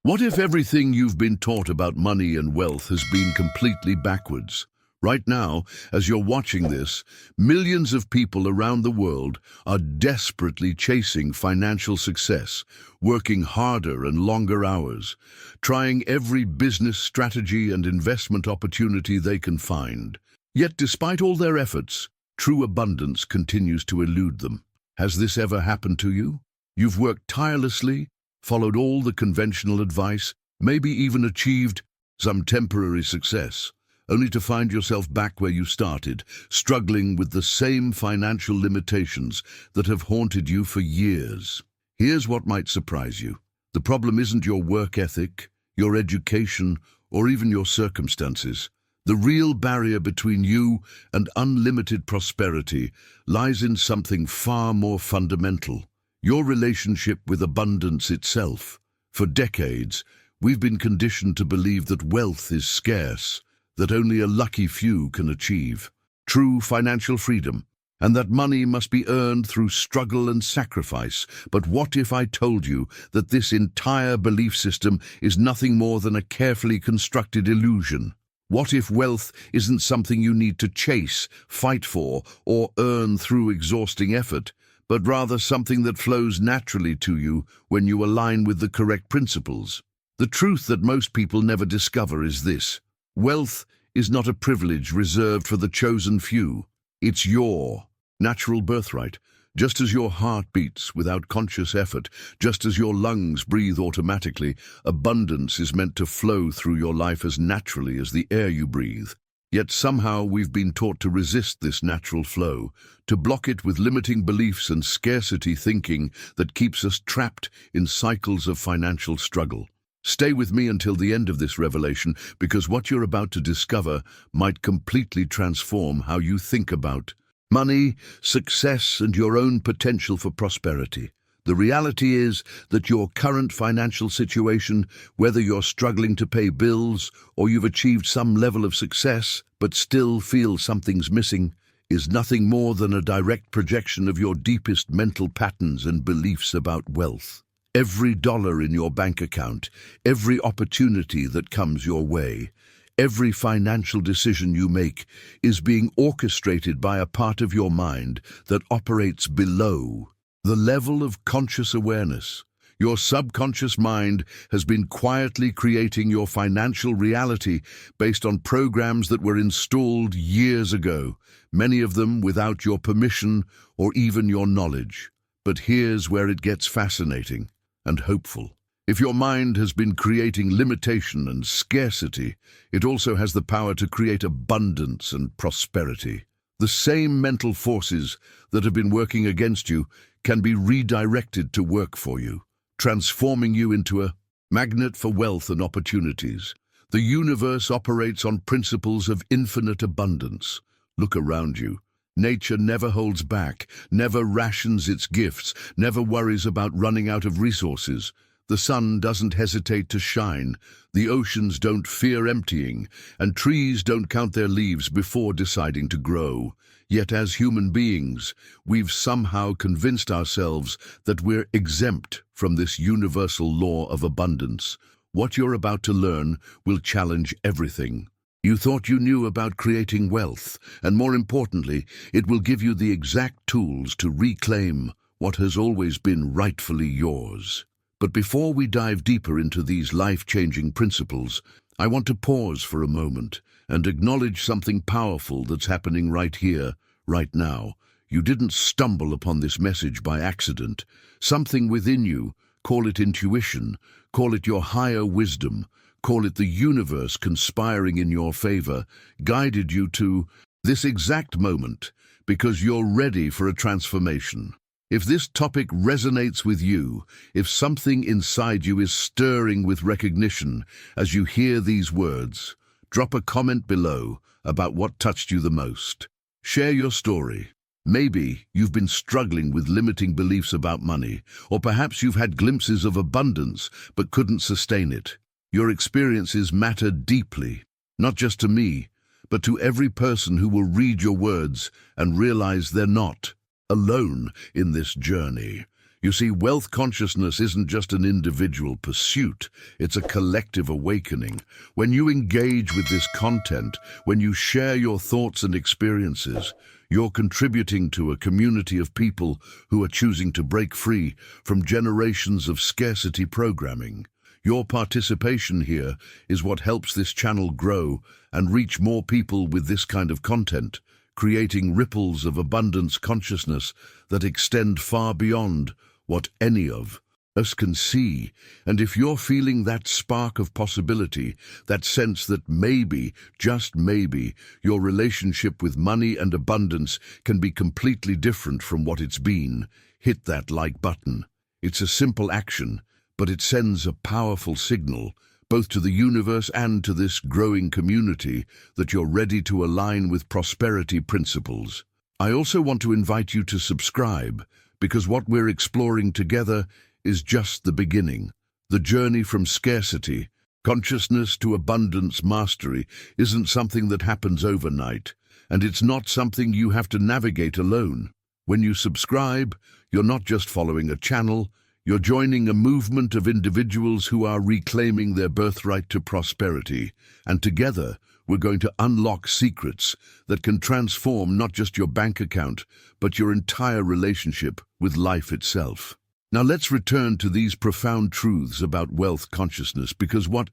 What if everything you've been taught about money and wealth has been completely backwards? Right now, as you're watching this, millions of people around the world are desperately chasing financial success, working harder and longer hours, trying every business strategy and investment opportunity they can find. Yet despite all their efforts, true abundance continues to elude them. Has this ever happened to you? You've worked tirelessly, followed all the conventional advice, maybe even achieved some temporary success, only to find yourself back where you started, struggling with the same financial limitations that have haunted you for years. Here's what might surprise you. The problem isn't your work ethic, your education, or even your circumstances. The real barrier between you and unlimited prosperity lies in something far more fundamental: your relationship with abundance itself. For decades, we've been conditioned to believe that wealth is scarce, that only a lucky few can achieve true financial freedom, and that money must be earned through struggle and sacrifice. But what if I told you that this entire belief system is nothing more than a carefully constructed illusion? What if wealth isn't something you need to chase, fight for, or earn through exhausting effort, but rather something that flows naturally to you when you align with the correct principles? The truth that most people never discover is this: wealth is not a privilege reserved for the chosen few. It's your natural birthright. Just as your heart beats without conscious effort, just as your lungs breathe automatically, abundance is meant to flow through your life as naturally as the air you breathe. Yet somehow we've been taught to resist this natural flow, to block it with limiting beliefs and scarcity thinking that keeps us trapped in cycles of financial struggle. Stay with me until the end of this revelation, because what you're about to discover might completely transform how you think about money, success, and your own potential for prosperity. The reality is that your current financial situation, whether you're struggling to pay bills or you've achieved some level of success but still feel something's missing, is nothing more than a direct projection of your deepest mental patterns and beliefs about wealth. Every dollar in your bank account, every opportunity that comes your way, every financial decision you make is being orchestrated by a part of your mind that operates below the level of conscious awareness. Your subconscious mind has been quietly creating your financial reality based on programs that were installed years ago, many of them without your permission or even your knowledge. But here's where it gets fascinating and hopeful. If your mind has been creating limitation and scarcity, it also has the power to create abundance and prosperity. The same mental forces that have been working against you can be redirected to work for you, transforming you into a magnet for wealth and opportunities. The universe operates on principles of infinite abundance. Look around you. Nature never holds back, never rations its gifts, never worries about running out of resources. The sun doesn't hesitate to shine, the oceans don't fear emptying, and trees don't count their leaves before deciding to grow. Yet as human beings, we've somehow convinced ourselves that we're exempt from this universal law of abundance. What you're about to learn will challenge everything you thought you knew about creating wealth, and more importantly, it will give you the exact tools to reclaim what has always been rightfully yours. But before we dive deeper into these life-changing principles, I want to pause for a moment and acknowledge something powerful that's happening right here, right now. You didn't stumble upon this message by accident. Something within you, call it intuition, call it your higher wisdom, call it the universe conspiring in your favor, guided you to this exact moment because you're ready for a transformation. If this topic resonates with you, if something inside you is stirring with recognition as you hear these words, drop a comment below about what touched you the most. Share your story. Maybe you've been struggling with limiting beliefs about money, or perhaps you've had glimpses of abundance but couldn't sustain it. Your experiences matter deeply, not just to me, but to every person who will read your words and realize they're not alone in this journey. You see, wealth consciousness isn't just an individual pursuit, it's a collective awakening. When you engage with this content, when you share your thoughts and experiences, you're contributing to a community of people who are choosing to break free from generations of scarcity programming. Your participation here is what helps this channel grow and reach more people with this kind of content, creating ripples of abundance consciousness that extend far beyond what any of us can see. And if you're feeling that spark of possibility, that sense that maybe, just maybe, your relationship with money and abundance can be completely different from what it's been, hit that like button. It's a simple action, but it sends a powerful signal, both to the universe and to this growing community, that you're ready to align with prosperity principles. I also want to invite you to subscribe, because what we're exploring together is just the beginning. The journey from scarcity, consciousness to abundance mastery isn't something that happens overnight, and it's not something you have to navigate alone. When you subscribe, you're not just following a channel, you're joining a movement of individuals who are reclaiming their birthright to prosperity, and together we're going to unlock secrets that can transform not just your bank account, but your entire relationship with life itself. Now let's return to these profound truths about wealth consciousness, because what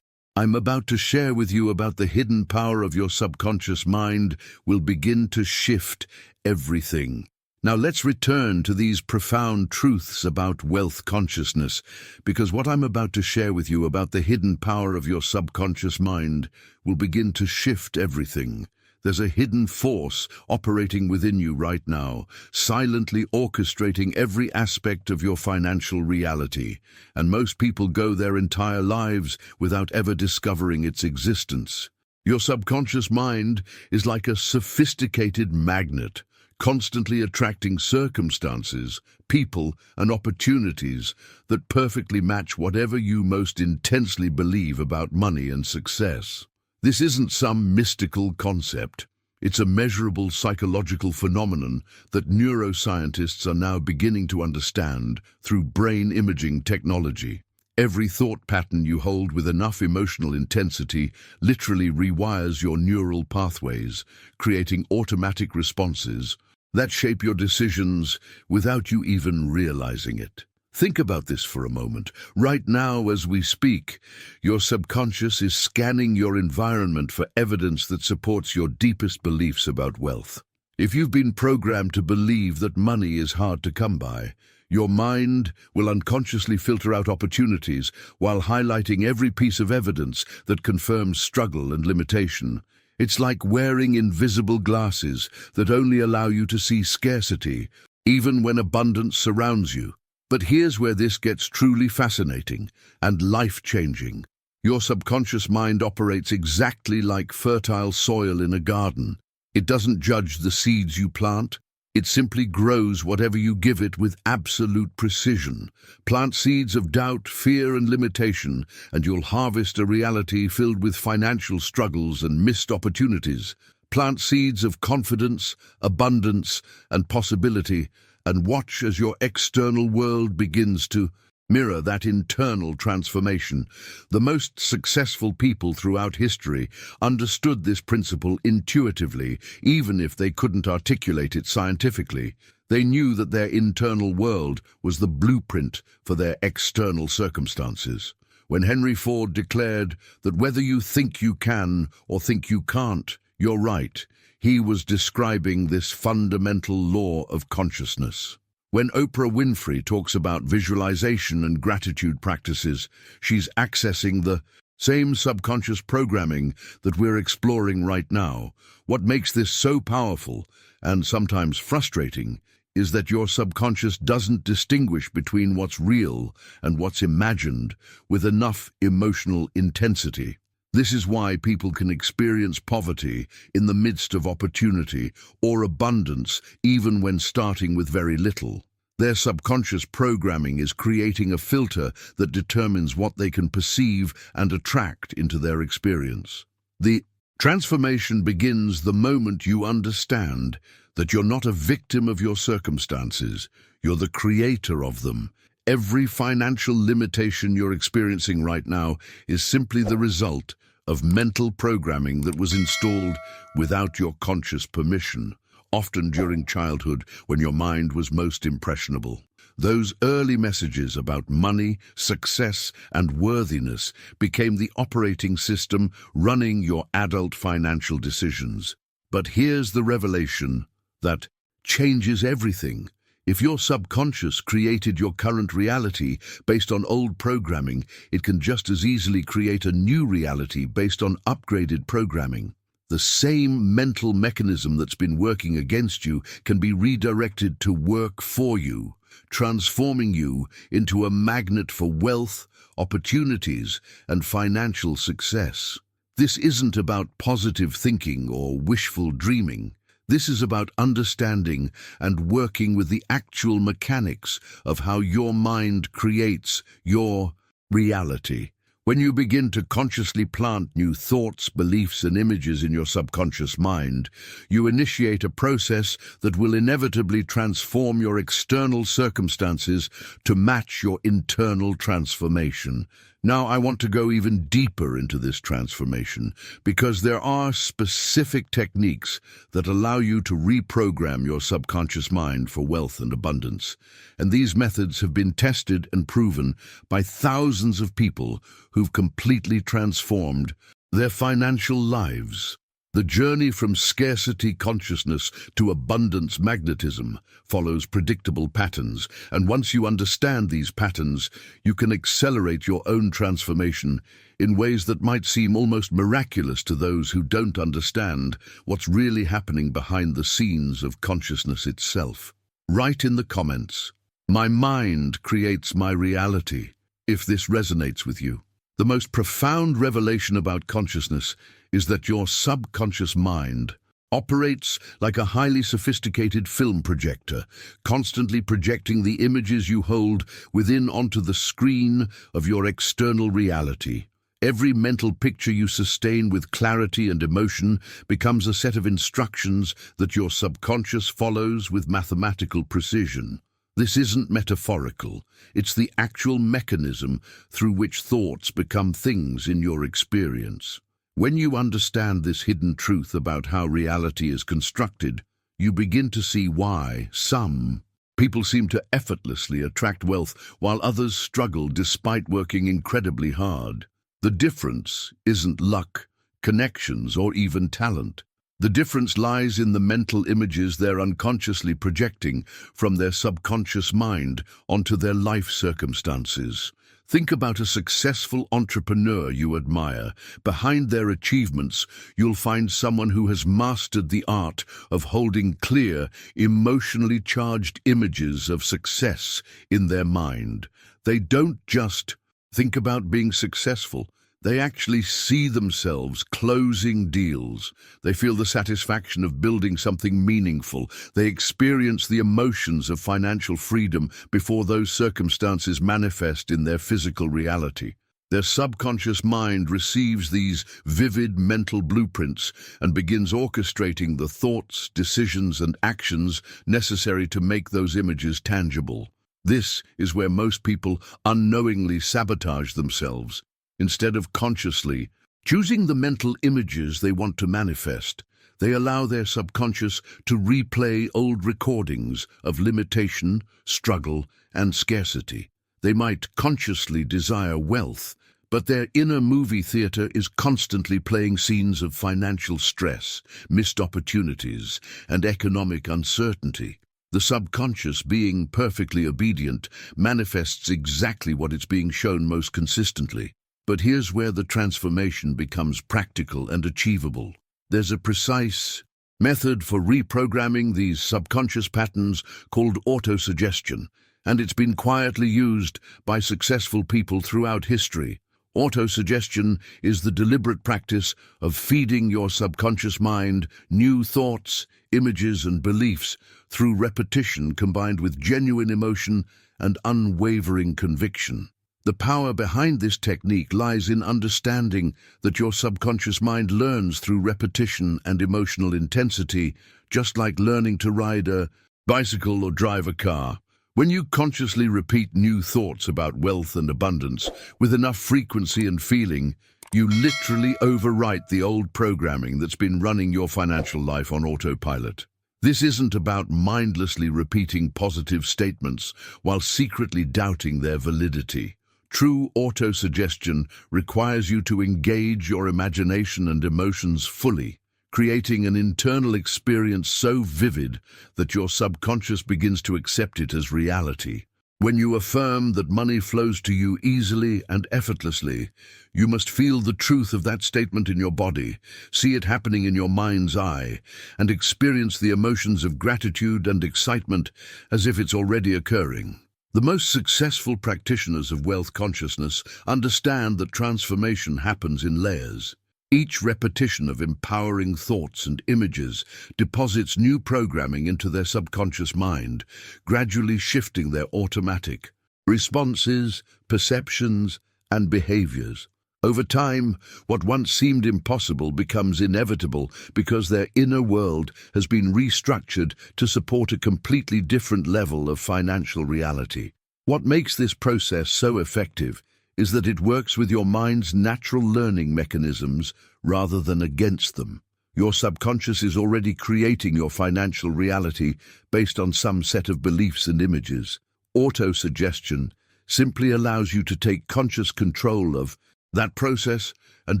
I'm about to share with you about the hidden power of your subconscious mind will begin to shift everything. Now let's return to these profound truths about wealth consciousness, because what I'm about to share with you about the hidden power of your subconscious mind will begin to shift everything. There's a hidden force operating within you right now, silently orchestrating every aspect of your financial reality, and most people go their entire lives without ever discovering its existence. Your subconscious mind is like a sophisticated magnet, constantly attracting circumstances, people, and opportunities that perfectly match whatever you most intensely believe about money and success. This isn't some mystical concept. It's a measurable psychological phenomenon that neuroscientists are now beginning to understand through brain imaging technology. Every thought pattern you hold with enough emotional intensity literally rewires your neural pathways, creating automatic responses that shape your decisions without you even realizing it. Think about this for a moment. Right now, as we speak, your subconscious is scanning your environment for evidence that supports your deepest beliefs about wealth. If you've been programmed to believe that money is hard to come by, your mind will unconsciously filter out opportunities while highlighting every piece of evidence that confirms struggle and limitation. It's like wearing invisible glasses that only allow you to see scarcity, even when abundance surrounds you. But here's where this gets truly fascinating and life-changing. Your subconscious mind operates exactly like fertile soil in a garden. It doesn't judge the seeds you plant. It simply grows whatever you give it with absolute precision. Plant seeds of doubt, fear, and limitation, and you'll harvest a reality filled with financial struggles and missed opportunities. Plant seeds of confidence, abundance, and possibility, and watch as your external world begins to mirror that internal transformation. The most successful people throughout history understood this principle intuitively, even if they couldn't articulate it scientifically. They knew that their internal world was the blueprint for their external circumstances. When Henry Ford declared that whether you think you can or think you can't, you're right, he was describing this fundamental law of consciousness. When Oprah Winfrey talks about visualization and gratitude practices, she's accessing the same subconscious programming that we're exploring right now. What makes this so powerful and sometimes frustrating is that your subconscious doesn't distinguish between what's real and what's imagined with enough emotional intensity. This is why people can experience poverty in the midst of opportunity or abundance even when starting with very little. Their subconscious programming is creating a filter that determines what they can perceive and attract into their experience. The Transformation begins the moment you understand that you're not a victim of your circumstances, you're the creator of them. Every financial limitation you're experiencing right now is simply the result of mental programming that was installed without your conscious permission, often during childhood when your mind was most impressionable. Those early messages about money, success, and worthiness became the operating system running your adult financial decisions. But here's the revelation that changes everything. If your subconscious created your current reality based on old programming, it can just as easily create a new reality based on upgraded programming. The same mental mechanism that's been working against you can be redirected to work for you, transforming you into a magnet for wealth, opportunities, and financial success. This isn't about positive thinking or wishful dreaming. This is about understanding and working with the actual mechanics of how your mind creates your reality. When you begin to consciously plant new thoughts, beliefs, and images in your subconscious mind, you initiate a process that will inevitably transform your external circumstances to match your internal transformation. Now, I want to go even deeper into this transformation because there are specific techniques that allow you to reprogram your subconscious mind for wealth and abundance. And these methods have been tested and proven by thousands of people who've completely transformed their financial lives. The journey from scarcity consciousness to abundance magnetism follows predictable patterns, and once you understand these patterns, you can accelerate your own transformation in ways that might seem almost miraculous to those who don't understand what's really happening behind the scenes of consciousness itself. Write in the comments, "My mind creates my reality," if this resonates with you. The most profound revelation about consciousness is that your subconscious mind operates like a highly sophisticated film projector, constantly projecting the images you hold within onto the screen of your external reality. Every mental picture you sustain with clarity and emotion becomes a set of instructions that your subconscious follows with mathematical precision. This isn't metaphorical, it's the actual mechanism through which thoughts become things in your experience. When you understand this hidden truth about how reality is constructed, you begin to see why some people seem to effortlessly attract wealth while others struggle despite working incredibly hard. The difference isn't luck, connections, or even talent. The difference lies in the mental images they're unconsciously projecting from their subconscious mind onto their life circumstances. Think about a successful entrepreneur you admire. Behind their achievements, you'll find someone who has mastered the art of holding clear, emotionally charged images of success in their mind. They don't just think about being successful. They actually see themselves closing deals. They feel the satisfaction of building something meaningful. They experience the emotions of financial freedom before those circumstances manifest in their physical reality. Their subconscious mind receives these vivid mental blueprints and begins orchestrating the thoughts, decisions, and actions necessary to make those images tangible. This is where most people unknowingly sabotage themselves. Instead of consciously choosing the mental images they want to manifest, they allow their subconscious to replay old recordings of limitation, struggle, and scarcity. They might consciously desire wealth, but their inner movie theater is constantly playing scenes of financial stress, missed opportunities, and economic uncertainty. The subconscious, being perfectly obedient, manifests exactly what it's being shown most consistently. But here's where the transformation becomes practical and achievable. There's a precise method for reprogramming these subconscious patterns called autosuggestion, and it's been quietly used by successful people throughout history. Autosuggestion is the deliberate practice of feeding your subconscious mind new thoughts, images, and beliefs through repetition combined with genuine emotion and unwavering conviction. The power behind this technique lies in understanding that your subconscious mind learns through repetition and emotional intensity, just like learning to ride a bicycle or drive a car. When you consciously repeat new thoughts about wealth and abundance with enough frequency and feeling, you literally overwrite the old programming that's been running your financial life on autopilot. This isn't about mindlessly repeating positive statements while secretly doubting their validity. True autosuggestion requires you to engage your imagination and emotions fully, creating an internal experience so vivid that your subconscious begins to accept it as reality. When you affirm that money flows to you easily and effortlessly, you must feel the truth of that statement in your body, see it happening in your mind's eye, and experience the emotions of gratitude and excitement as if it's already occurring. The most successful practitioners of wealth consciousness understand that transformation happens in layers. Each repetition of empowering thoughts and images deposits new programming into their subconscious mind, gradually shifting their automatic responses, perceptions, and behaviors. Over time, what once seemed impossible becomes inevitable because their inner world has been restructured to support a completely different level of financial reality. What makes this process so effective is that it works with your mind's natural learning mechanisms rather than against them. Your subconscious is already creating your financial reality based on some set of beliefs and images. Autosuggestion simply allows you to take conscious control of that process and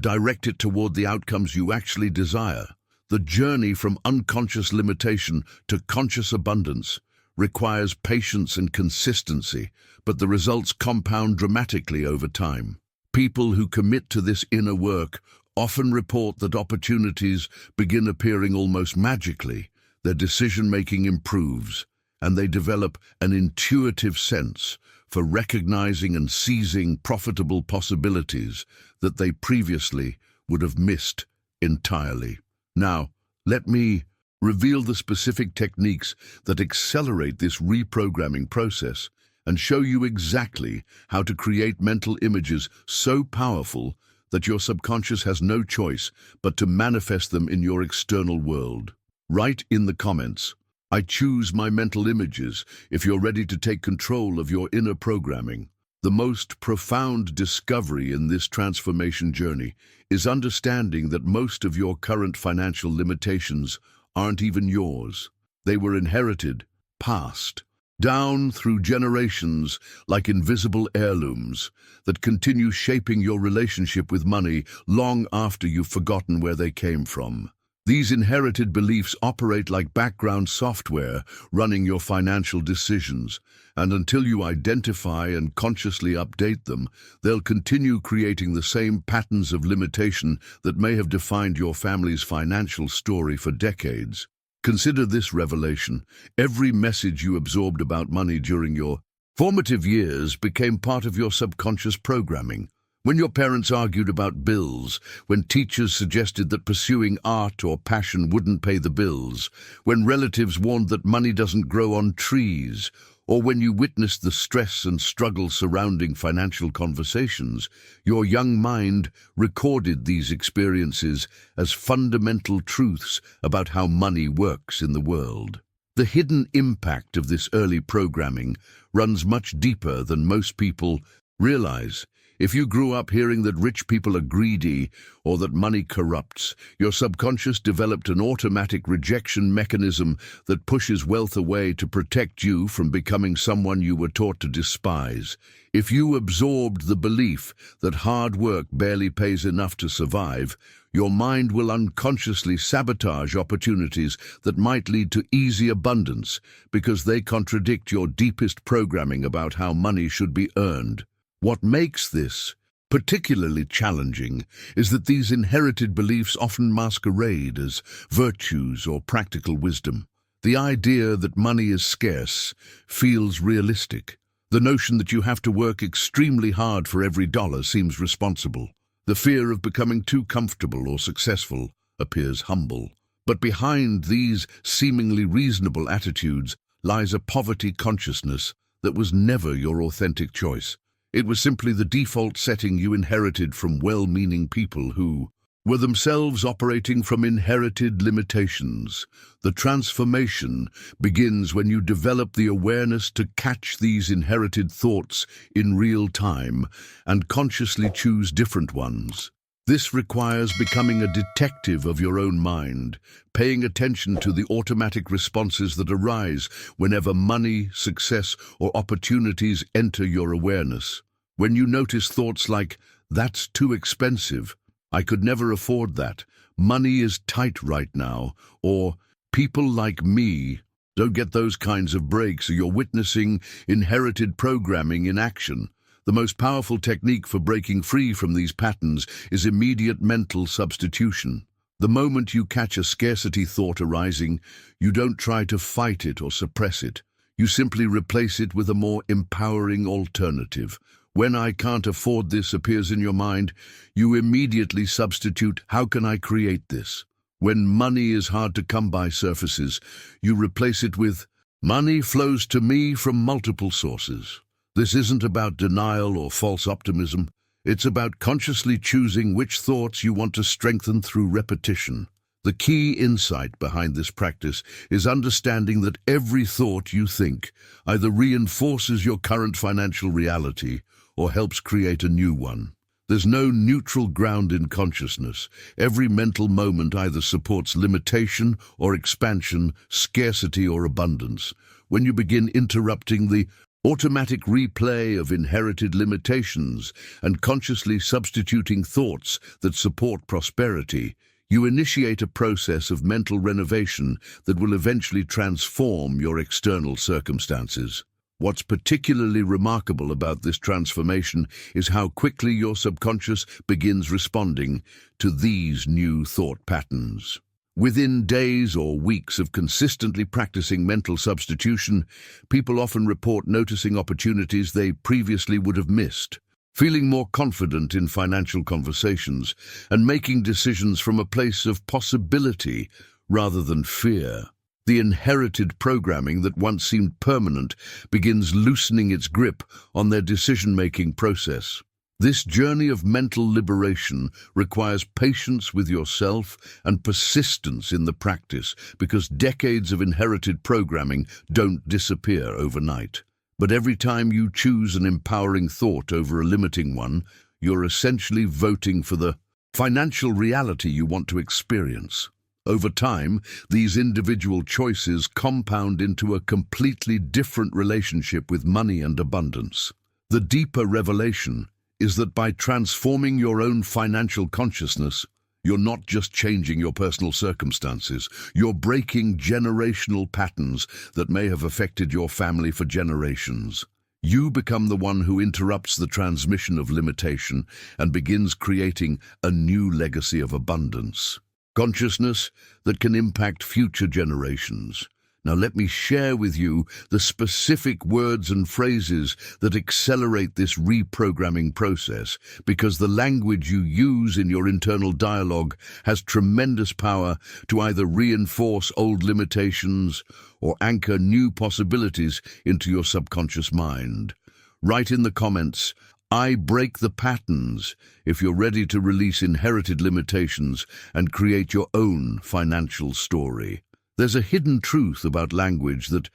direct it toward the outcomes you actually desire. The journey from unconscious limitation to conscious abundance requires patience and consistency, but the results compound dramatically over time. People who commit to this inner work often report that opportunities begin appearing almost magically, their decision-making improves, and they develop an intuitive sense for recognizing and seizing profitable possibilities that they previously would have missed entirely. Now, let me reveal the specific techniques that accelerate this reprogramming process and show you exactly how to create mental images so powerful that your subconscious has no choice but to manifest them in your external world. Write in the comments, "I choose my mental images," if you're ready to take control of your inner programming. The most profound discovery in this transformation journey is understanding that most of your current financial limitations aren't even yours. They were inherited, passed down through generations like invisible heirlooms that continue shaping your relationship with money long after you've forgotten where they came from. These inherited beliefs operate like background software running your financial decisions, and until you identify and consciously update them, they'll continue creating the same patterns of limitation that may have defined your family's financial story for decades. Consider this revelation. Every message you absorbed about money during your formative years became part of your subconscious programming. When your parents argued about bills, when teachers suggested that pursuing art or passion wouldn't pay the bills, when relatives warned that money doesn't grow on trees, or when you witnessed the stress and struggle surrounding financial conversations, your young mind recorded these experiences as fundamental truths about how money works in the world. The hidden impact of this early programming runs much deeper than most people realize. If you grew up hearing that rich people are greedy or that money corrupts, your subconscious developed an automatic rejection mechanism that pushes wealth away to protect you from becoming someone you were taught to despise. If you absorbed the belief that hard work barely pays enough to survive, your mind will unconsciously sabotage opportunities that might lead to easy abundance because they contradict your deepest programming about how money should be earned. What makes this particularly challenging is that these inherited beliefs often masquerade as virtues or practical wisdom. The idea that money is scarce feels realistic. The notion that you have to work extremely hard for every dollar seems responsible. The fear of becoming too comfortable or successful appears humble. But behind these seemingly reasonable attitudes lies a poverty consciousness that was never your authentic choice. It was simply the default setting you inherited from well-meaning people who were themselves operating from inherited limitations. The transformation begins when you develop the awareness to catch these inherited thoughts in real time and consciously choose different ones. This requires becoming a detective of your own mind, paying attention to the automatic responses that arise whenever money, success, or opportunities enter your awareness. When you notice thoughts like, "That's too expensive," "I could never afford that," "Money is tight right now," or "People like me," don't get those kinds of breaks, or you're witnessing inherited programming in action. The most powerful technique for breaking free from these patterns is immediate mental substitution. The moment you catch a scarcity thought arising, you don't try to fight it or suppress it. You simply replace it with a more empowering alternative. When "I can't afford this" appears in your mind, you immediately substitute "How can I create this?" When "money is hard to come by" surfaces, you replace it with "Money flows to me from multiple sources." This isn't about denial or false optimism. It's about consciously choosing which thoughts you want to strengthen through repetition. The key insight behind this practice is understanding that every thought you think either reinforces your current financial reality or helps create a new one. There's no neutral ground in consciousness. Every mental moment either supports limitation or expansion, scarcity or abundance. When you begin interrupting the automatic replay of inherited limitations and consciously substituting thoughts that support prosperity, you initiate a process of mental renovation that will eventually transform your external circumstances. What's particularly remarkable about this transformation is how quickly your subconscious begins responding to these new thought patterns. Within days or weeks of consistently practicing mental substitution, people often report noticing opportunities they previously would have missed, feeling more confident in financial conversations, and making decisions from a place of possibility rather than fear. The inherited programming that once seemed permanent begins loosening its grip on their decision-making process. This journey of mental liberation requires patience with yourself and persistence in the practice, because decades of inherited programming don't disappear overnight. But every time you choose an empowering thought over a limiting one, you're essentially voting for the financial reality you want to experience. Over time, these individual choices compound into a completely different relationship with money and abundance. The deeper revelation is that by transforming your own financial consciousness, you're not just changing your personal circumstances, you're breaking generational patterns that may have affected your family for generations. You become the one who interrupts the transmission of limitation and begins creating a new legacy of abundance. Consciousness that can impact future generations. Now let me share with you the specific words and phrases that accelerate this reprogramming process, because the language you use in your internal dialogue has tremendous power to either reinforce old limitations or anchor new possibilities into your subconscious mind. Write in the comments, "I break the patterns," if you're ready to release inherited limitations and create your own financial story. There's a hidden truth about language that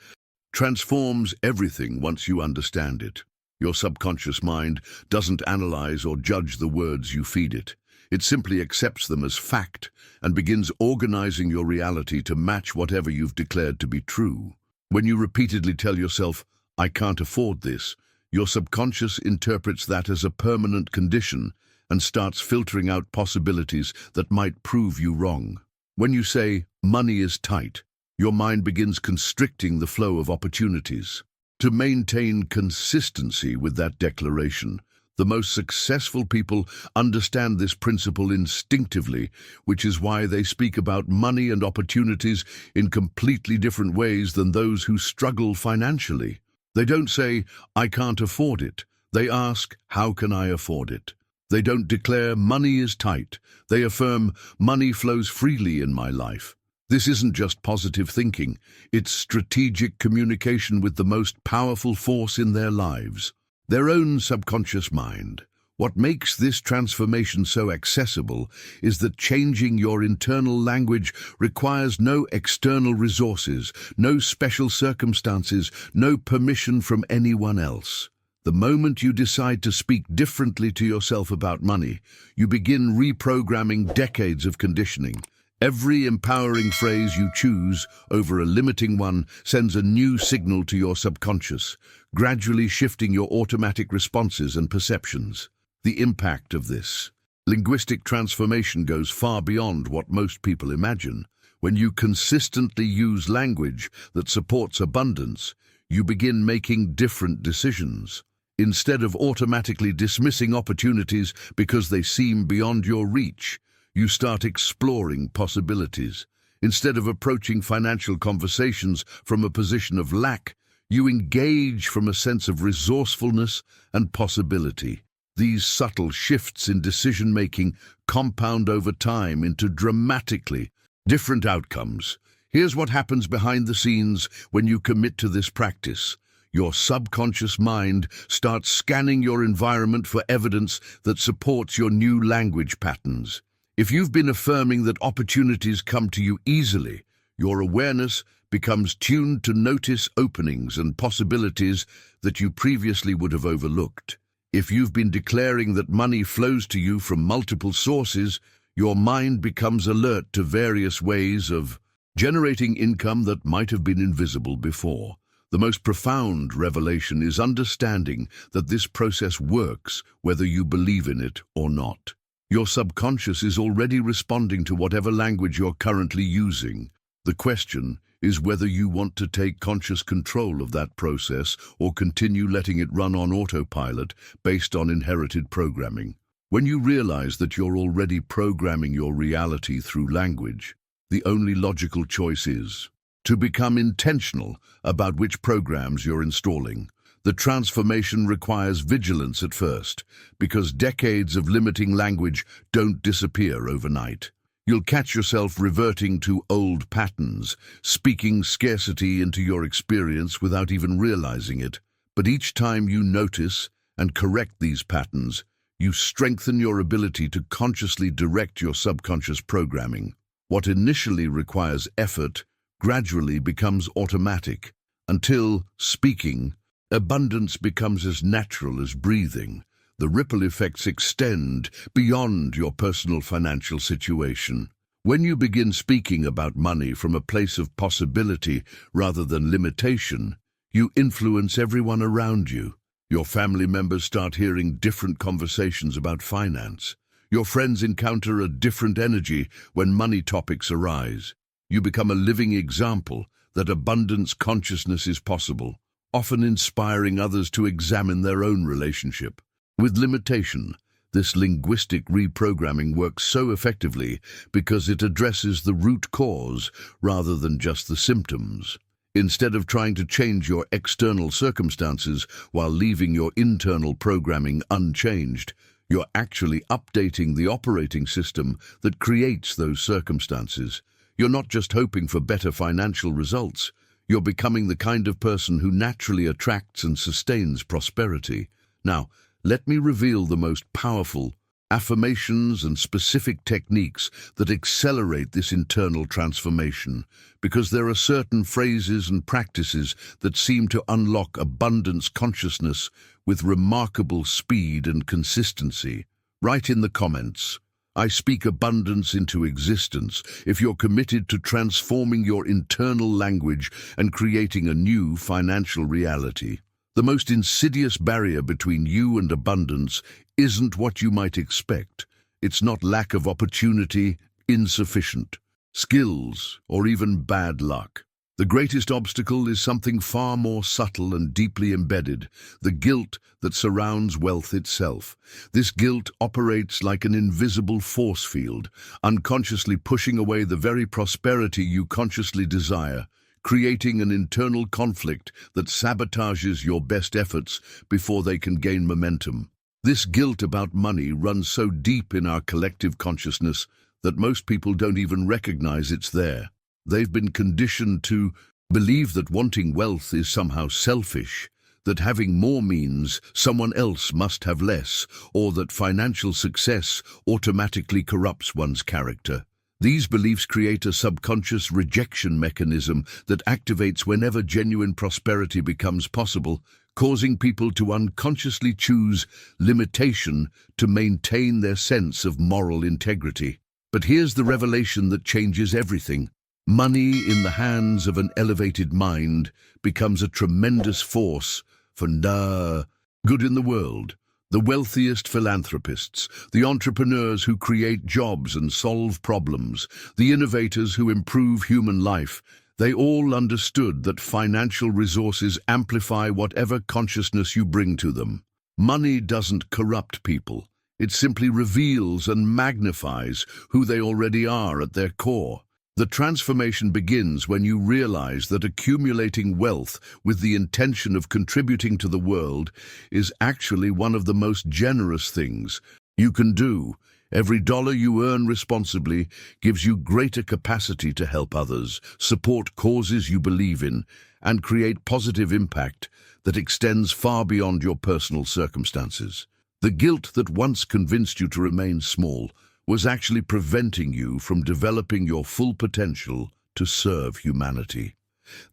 transforms everything once you understand it. Your subconscious mind doesn't analyze or judge the words you feed it. It simply accepts them as fact and begins organizing your reality to match whatever you've declared to be true. When you repeatedly tell yourself, "I can't afford this," your subconscious interprets that as a permanent condition and starts filtering out possibilities that might prove you wrong. When you say, "Money is tight," your mind begins constricting the flow of opportunities. To maintain consistency with that declaration, the most successful people understand this principle instinctively, which is why they speak about money and opportunities in completely different ways than those who struggle financially. They don't say, "I can't afford it." They ask, "How can I afford it?" They don't declare, "Money is tight." They affirm, "Money flows freely in my life." This isn't just positive thinking, it's strategic communication with the most powerful force in their lives. their own subconscious mind. What makes this transformation so accessible is that changing your internal language requires no external resources, no special circumstances, no permission from anyone else. The moment you decide to speak differently to yourself about money, you begin reprogramming decades of conditioning. Every empowering phrase you choose over a limiting one sends a new signal to your subconscious, gradually shifting your automatic responses and perceptions. The impact of this linguistic transformation goes far beyond what most people imagine. When you consistently use language that supports abundance, you begin making different decisions. Instead of automatically dismissing opportunities because they seem beyond your reach, you start exploring possibilities. Instead of approaching financial conversations from a position of lack, you engage from a sense of resourcefulness and possibility. These subtle shifts in decision-making compound over time into dramatically different outcomes. Here's what happens behind the scenes when you commit to this practice. Your subconscious mind starts scanning your environment for evidence that supports your new language patterns. If you've been affirming that opportunities come to you easily, your awareness becomes tuned to notice openings and possibilities that you previously would have overlooked. If you've been declaring that money flows to you from multiple sources, your mind becomes alert to various ways of generating income that might have been invisible before. The most profound revelation is understanding that this process works whether you believe in it or not. Your subconscious is already responding to whatever language you're currently using. The question is whether you want to take conscious control of that process or continue letting it run on autopilot based on inherited programming. When you realize that you're already programming your reality through language, the only logical choice is to become intentional about which programs you're installing. The transformation requires vigilance at first, because decades of limiting language don't disappear overnight. You'll catch yourself reverting to old patterns, speaking scarcity into your experience without even realizing it. But each time you notice and correct these patterns, you strengthen your ability to consciously direct your subconscious programming. What initially requires effort gradually becomes automatic, until speaking, abundance becomes as natural as breathing. The ripple effects extend beyond your personal financial situation. When you begin speaking about money from a place of possibility rather than limitation, you influence everyone around you. Your family members start hearing different conversations about finance. Your friends encounter a different energy when money topics arise. You become a living example that abundance consciousness is possible, often inspiring others to examine their own relationship with limitation. This linguistic reprogramming works so effectively because it addresses the root cause rather than just the symptoms. Instead of trying to change your external circumstances while leaving your internal programming unchanged, you're actually updating the operating system that creates those circumstances. You're not just hoping for better financial results, you're becoming the kind of person who naturally attracts and sustains prosperity. Now, let me reveal the most powerful affirmations and specific techniques that accelerate this internal transformation, because there are certain phrases and practices that seem to unlock abundance consciousness with remarkable speed and consistency. Write in the comments, "I speak abundance into existence," if you're committed to transforming your internal language and creating a new financial reality. The most insidious barrier between you and abundance isn't what you might expect. It's not lack of opportunity, insufficient skills, or even bad luck. The greatest obstacle is something far more subtle and deeply embedded: the guilt that surrounds wealth itself. This guilt operates like an invisible force field, unconsciously pushing away the very prosperity you consciously desire, creating an internal conflict that sabotages your best efforts before they can gain momentum. This guilt about money runs so deep in our collective consciousness that most people don't even recognize it's there. They've been conditioned to believe that wanting wealth is somehow selfish, that having more means someone else must have less, or that financial success automatically corrupts one's character. These beliefs create a subconscious rejection mechanism that activates whenever genuine prosperity becomes possible, causing people to unconsciously choose limitation to maintain their sense of moral integrity. But here's the revelation that changes everything. Money in the hands of an elevated mind becomes a tremendous force for good in the world. The wealthiest philanthropists, the entrepreneurs who create jobs and solve problems, the innovators who improve human life, they all understood that financial resources amplify whatever consciousness you bring to them. Money doesn't corrupt people. It simply reveals and magnifies who they already are at their core. The transformation begins when you realize that accumulating wealth with the intention of contributing to the world is actually one of the most generous things you can do. Every dollar you earn responsibly gives you greater capacity to help others, support causes you believe in, and create positive impact that extends far beyond your personal circumstances. The guilt that once convinced you to remain small was actually preventing you from developing your full potential to serve humanity.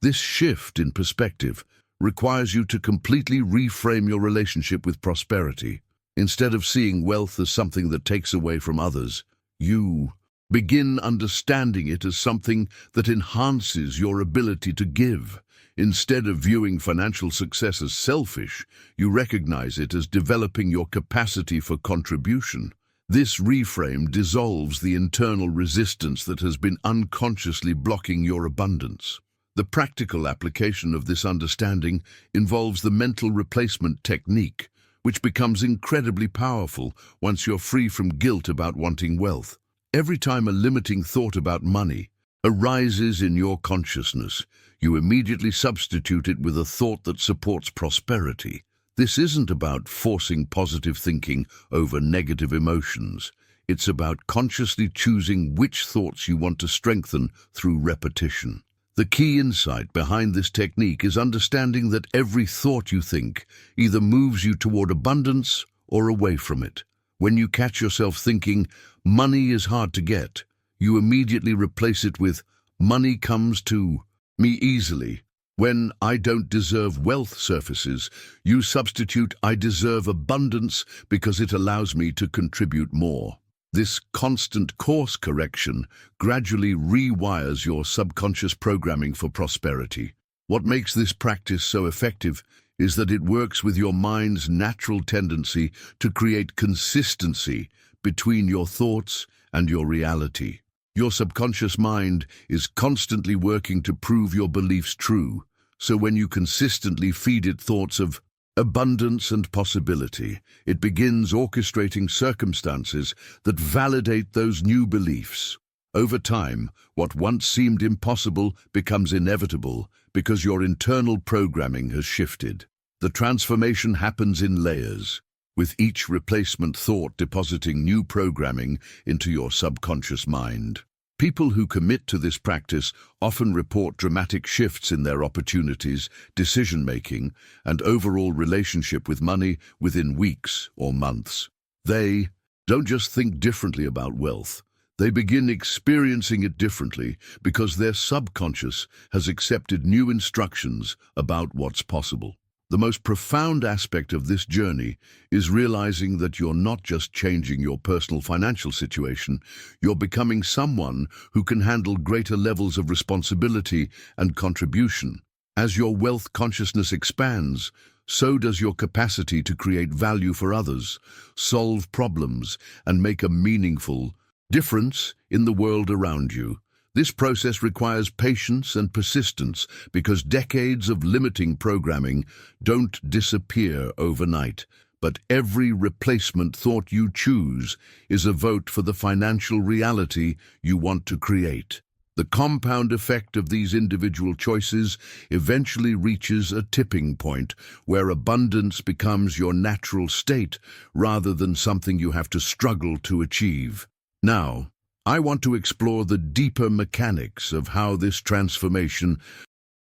This shift in perspective requires you to completely reframe your relationship with prosperity. Instead of seeing wealth as something that takes away from others, you begin understanding it as something that enhances your ability to give. Instead of viewing financial success as selfish, you recognize it as developing your capacity for contribution. This reframe dissolves the internal resistance that has been unconsciously blocking your abundance. The practical application of this understanding involves the mental replacement technique, which becomes incredibly powerful once you're free from guilt about wanting wealth. Every time a limiting thought about money arises in your consciousness, you immediately substitute it with a thought that supports prosperity. This isn't about forcing positive thinking over negative emotions. It's about consciously choosing which thoughts you want to strengthen through repetition. The key insight behind this technique is understanding that every thought you think either moves you toward abundance or away from it. When you catch yourself thinking, "Money is hard to get," you immediately replace it with, "Money comes to me easily." When "I don't deserve wealth" surfaces, you substitute "I deserve abundance because it allows me to contribute more." This constant course correction gradually rewires your subconscious programming for prosperity. What makes this practice so effective is that it works with your mind's natural tendency to create consistency between your thoughts and your reality. Your subconscious mind is constantly working to prove your beliefs true, so when you consistently feed it thoughts of abundance and possibility, it begins orchestrating circumstances that validate those new beliefs. Over time, what once seemed impossible becomes inevitable because your internal programming has shifted. The transformation happens in layers, with each replacement thought depositing new programming into your subconscious mind. People who commit to this practice often report dramatic shifts in their opportunities, decision-making, and overall relationship with money within weeks or months. They don't just think differently about wealth. They begin experiencing it differently because their subconscious has accepted new instructions about what's possible. The most profound aspect of this journey is realizing that you're not just changing your personal financial situation, you're becoming someone who can handle greater levels of responsibility and contribution. As your wealth consciousness expands, so does your capacity to create value for others, solve problems, and make a meaningful difference in the world around you. This process requires patience and persistence because decades of limiting programming don't disappear overnight. But every replacement thought you choose is a vote for the financial reality you want to create. The compound effect of these individual choices eventually reaches a tipping point where abundance becomes your natural state rather than something you have to struggle to achieve. Now, I want to explore the deeper mechanics of how this transformation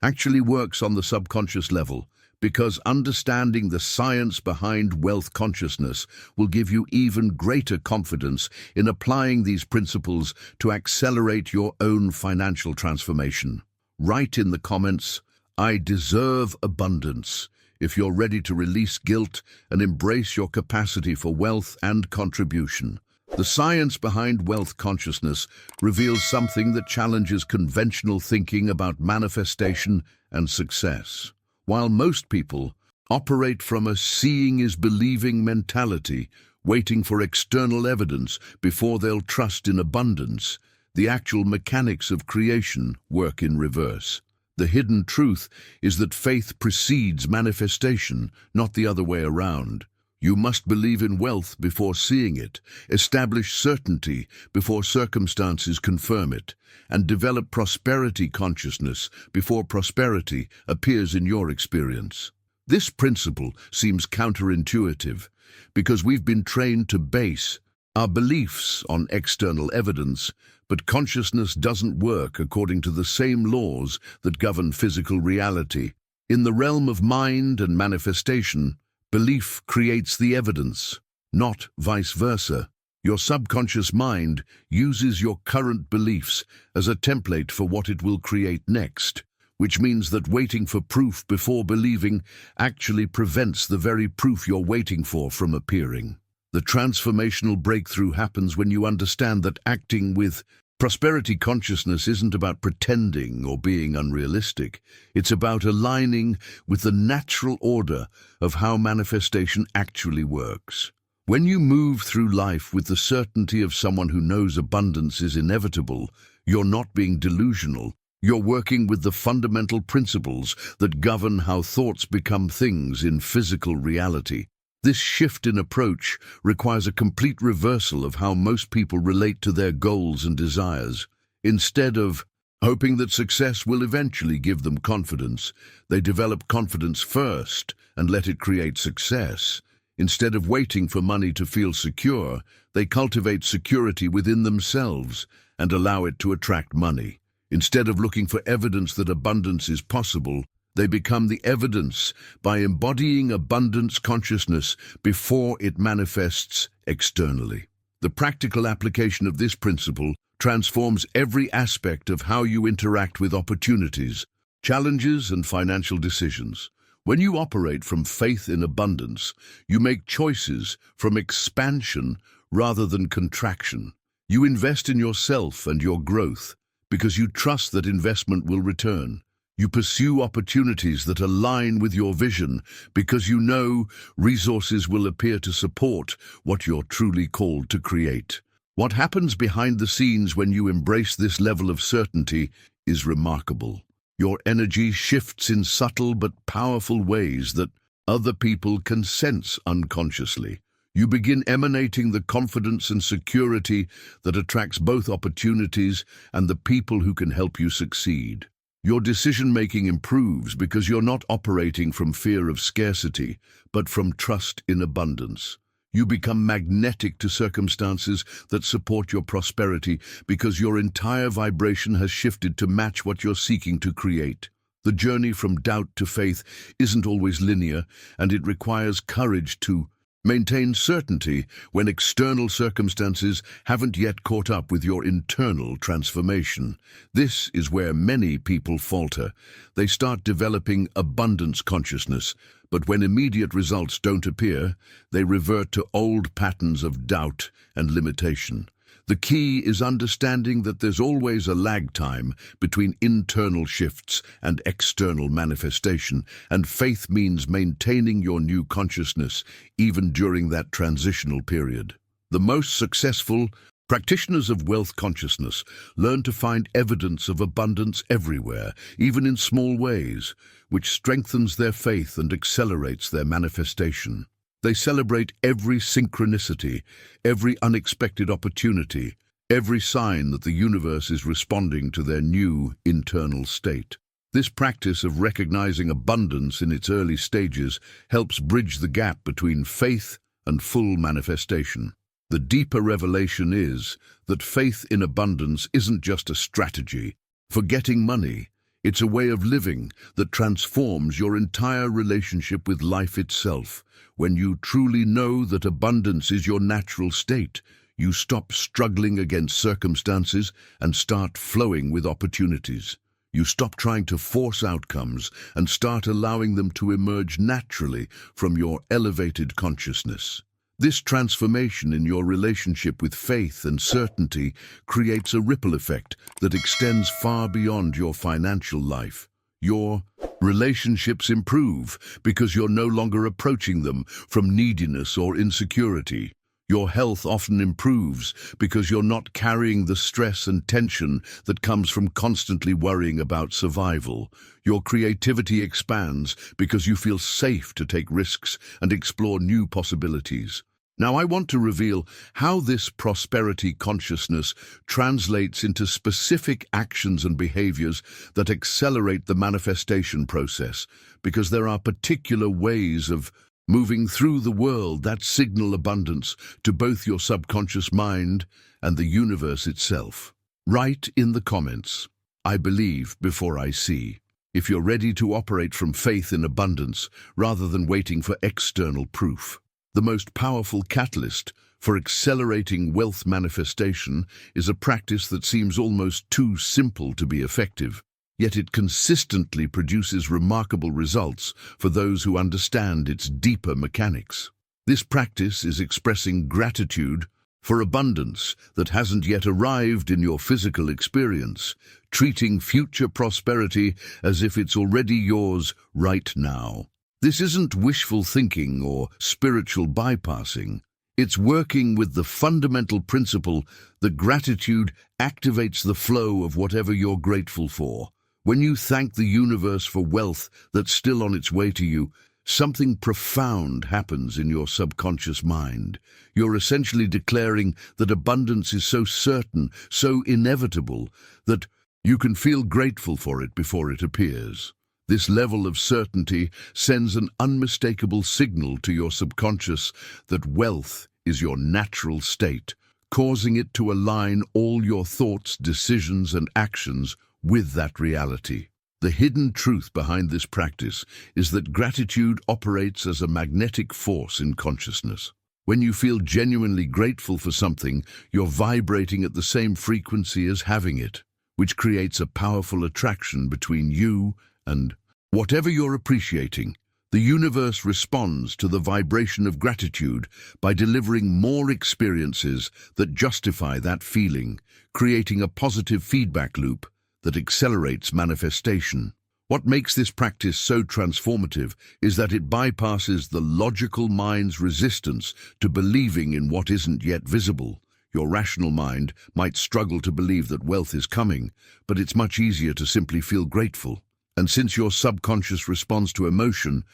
actually works on the subconscious level, because understanding the science behind wealth consciousness will give you even greater confidence in applying these principles to accelerate your own financial transformation. Write in the comments, "I deserve abundance," if you're ready to release guilt and embrace your capacity for wealth and contribution. The science behind wealth consciousness reveals something that challenges conventional thinking about manifestation and success. While most people operate from a seeing is believing mentality, waiting for external evidence before they'll trust in abundance, the actual mechanics of creation work in reverse. The hidden truth is that faith precedes manifestation, not the other way around. You must believe in wealth before seeing it, establish certainty before circumstances confirm it, and develop prosperity consciousness before prosperity appears in your experience. This principle seems counterintuitive because we've been trained to base our beliefs on external evidence, but consciousness doesn't work according to the same laws that govern physical reality. In the realm of mind and manifestation, belief creates the evidence, not vice versa. Your subconscious mind uses your current beliefs as a template for what it will create next, which means that waiting for proof before believing actually prevents the very proof you're waiting for from appearing. The transformational breakthrough happens when you understand that acting with prosperity consciousness isn't about pretending or being unrealistic. It's about aligning with the natural order of how manifestation actually works. When you move through life with the certainty of someone who knows abundance is inevitable, you're not being delusional. You're working with the fundamental principles that govern how thoughts become things in physical reality. This shift in approach requires a complete reversal of how most people relate to their goals and desires. Instead of hoping that success will eventually give them confidence, they develop confidence first and let it create success. Instead of waiting for money to feel secure, they cultivate security within themselves and allow it to attract money. Instead of looking for evidence that abundance is possible, they become the evidence by embodying abundance consciousness before it manifests externally. The practical application of this principle transforms every aspect of how you interact with opportunities, challenges, and financial decisions. When you operate from faith in abundance, you make choices from expansion rather than contraction. You invest in yourself and your growth because you trust that investment will return. You pursue opportunities that align with your vision because you know resources will appear to support what you're truly called to create. What happens behind the scenes when you embrace this level of certainty is remarkable. Your energy shifts in subtle but powerful ways that other people can sense unconsciously. You begin emanating the confidence and security that attracts both opportunities and the people who can help you succeed. Your decision-making improves because you're not operating from fear of scarcity, but from trust in abundance. You become magnetic to circumstances that support your prosperity because your entire vibration has shifted to match what you're seeking to create. The journey from doubt to faith isn't always linear, and it requires courage to maintain certainty when external circumstances haven't yet caught up with your internal transformation. This is where many people falter. They start developing abundance consciousness, but when immediate results don't appear, they revert to old patterns of doubt and limitation. The key is understanding that there's always a lag time between internal shifts and external manifestation, and faith means maintaining your new consciousness even during that transitional period. The most successful practitioners of wealth consciousness learn to find evidence of abundance everywhere, even in small ways, which strengthens their faith and accelerates their manifestation. They celebrate every synchronicity, every unexpected opportunity, every sign that the universe is responding to their new internal state. This practice of recognizing abundance in its early stages helps bridge the gap between faith and full manifestation. The deeper revelation is that faith in abundance isn't just a strategy for getting money. It's a way of living that transforms your entire relationship with life itself. When you truly know that abundance is your natural state, you stop struggling against circumstances and start flowing with opportunities. You stop trying to force outcomes and start allowing them to emerge naturally from your elevated consciousness. This transformation in your relationship with faith and certainty creates a ripple effect that extends far beyond your financial life. Your relationships improve because you're no longer approaching them from neediness or insecurity. Your health often improves because you're not carrying the stress and tension that comes from constantly worrying about survival. Your creativity expands because you feel safe to take risks and explore new possibilities. Now, I want to reveal how this prosperity consciousness translates into specific actions and behaviors that accelerate the manifestation process, because there are particular ways of moving through the world that signal abundance to both your subconscious mind and the universe itself. Write in the comments, "I believe before I see," if you're ready to operate from faith in abundance rather than waiting for external proof. The most powerful catalyst for accelerating wealth manifestation is a practice that seems almost too simple to be effective. Yet it consistently produces remarkable results for those who understand its deeper mechanics. This practice is expressing gratitude for abundance that hasn't yet arrived in your physical experience, treating future prosperity as if it's already yours right now. This isn't wishful thinking or spiritual bypassing. It's working with the fundamental principle that gratitude activates the flow of whatever you're grateful for. When you thank the universe for wealth that's still on its way to you, something profound happens in your subconscious mind. You're essentially declaring that abundance is so certain, so inevitable, that you can feel grateful for it before it appears. This level of certainty sends an unmistakable signal to your subconscious that wealth is your natural state, causing it to align all your thoughts, decisions, and actions with that reality. The hidden truth behind this practice is that gratitude operates as a magnetic force in consciousness. When you feel genuinely grateful for something, you're vibrating at the same frequency as having it, which creates a powerful attraction between you and whatever you're appreciating. The universe responds to the vibration of gratitude by delivering more experiences that justify that feeling, creating a positive feedback loop that accelerates manifestation. What makes this practice so transformative is that it bypasses the logical mind's resistance to believing in what isn't yet visible. Your rational mind might struggle to believe that wealth is coming, but it's much easier to simply feel grateful. And since your subconscious responds to emotion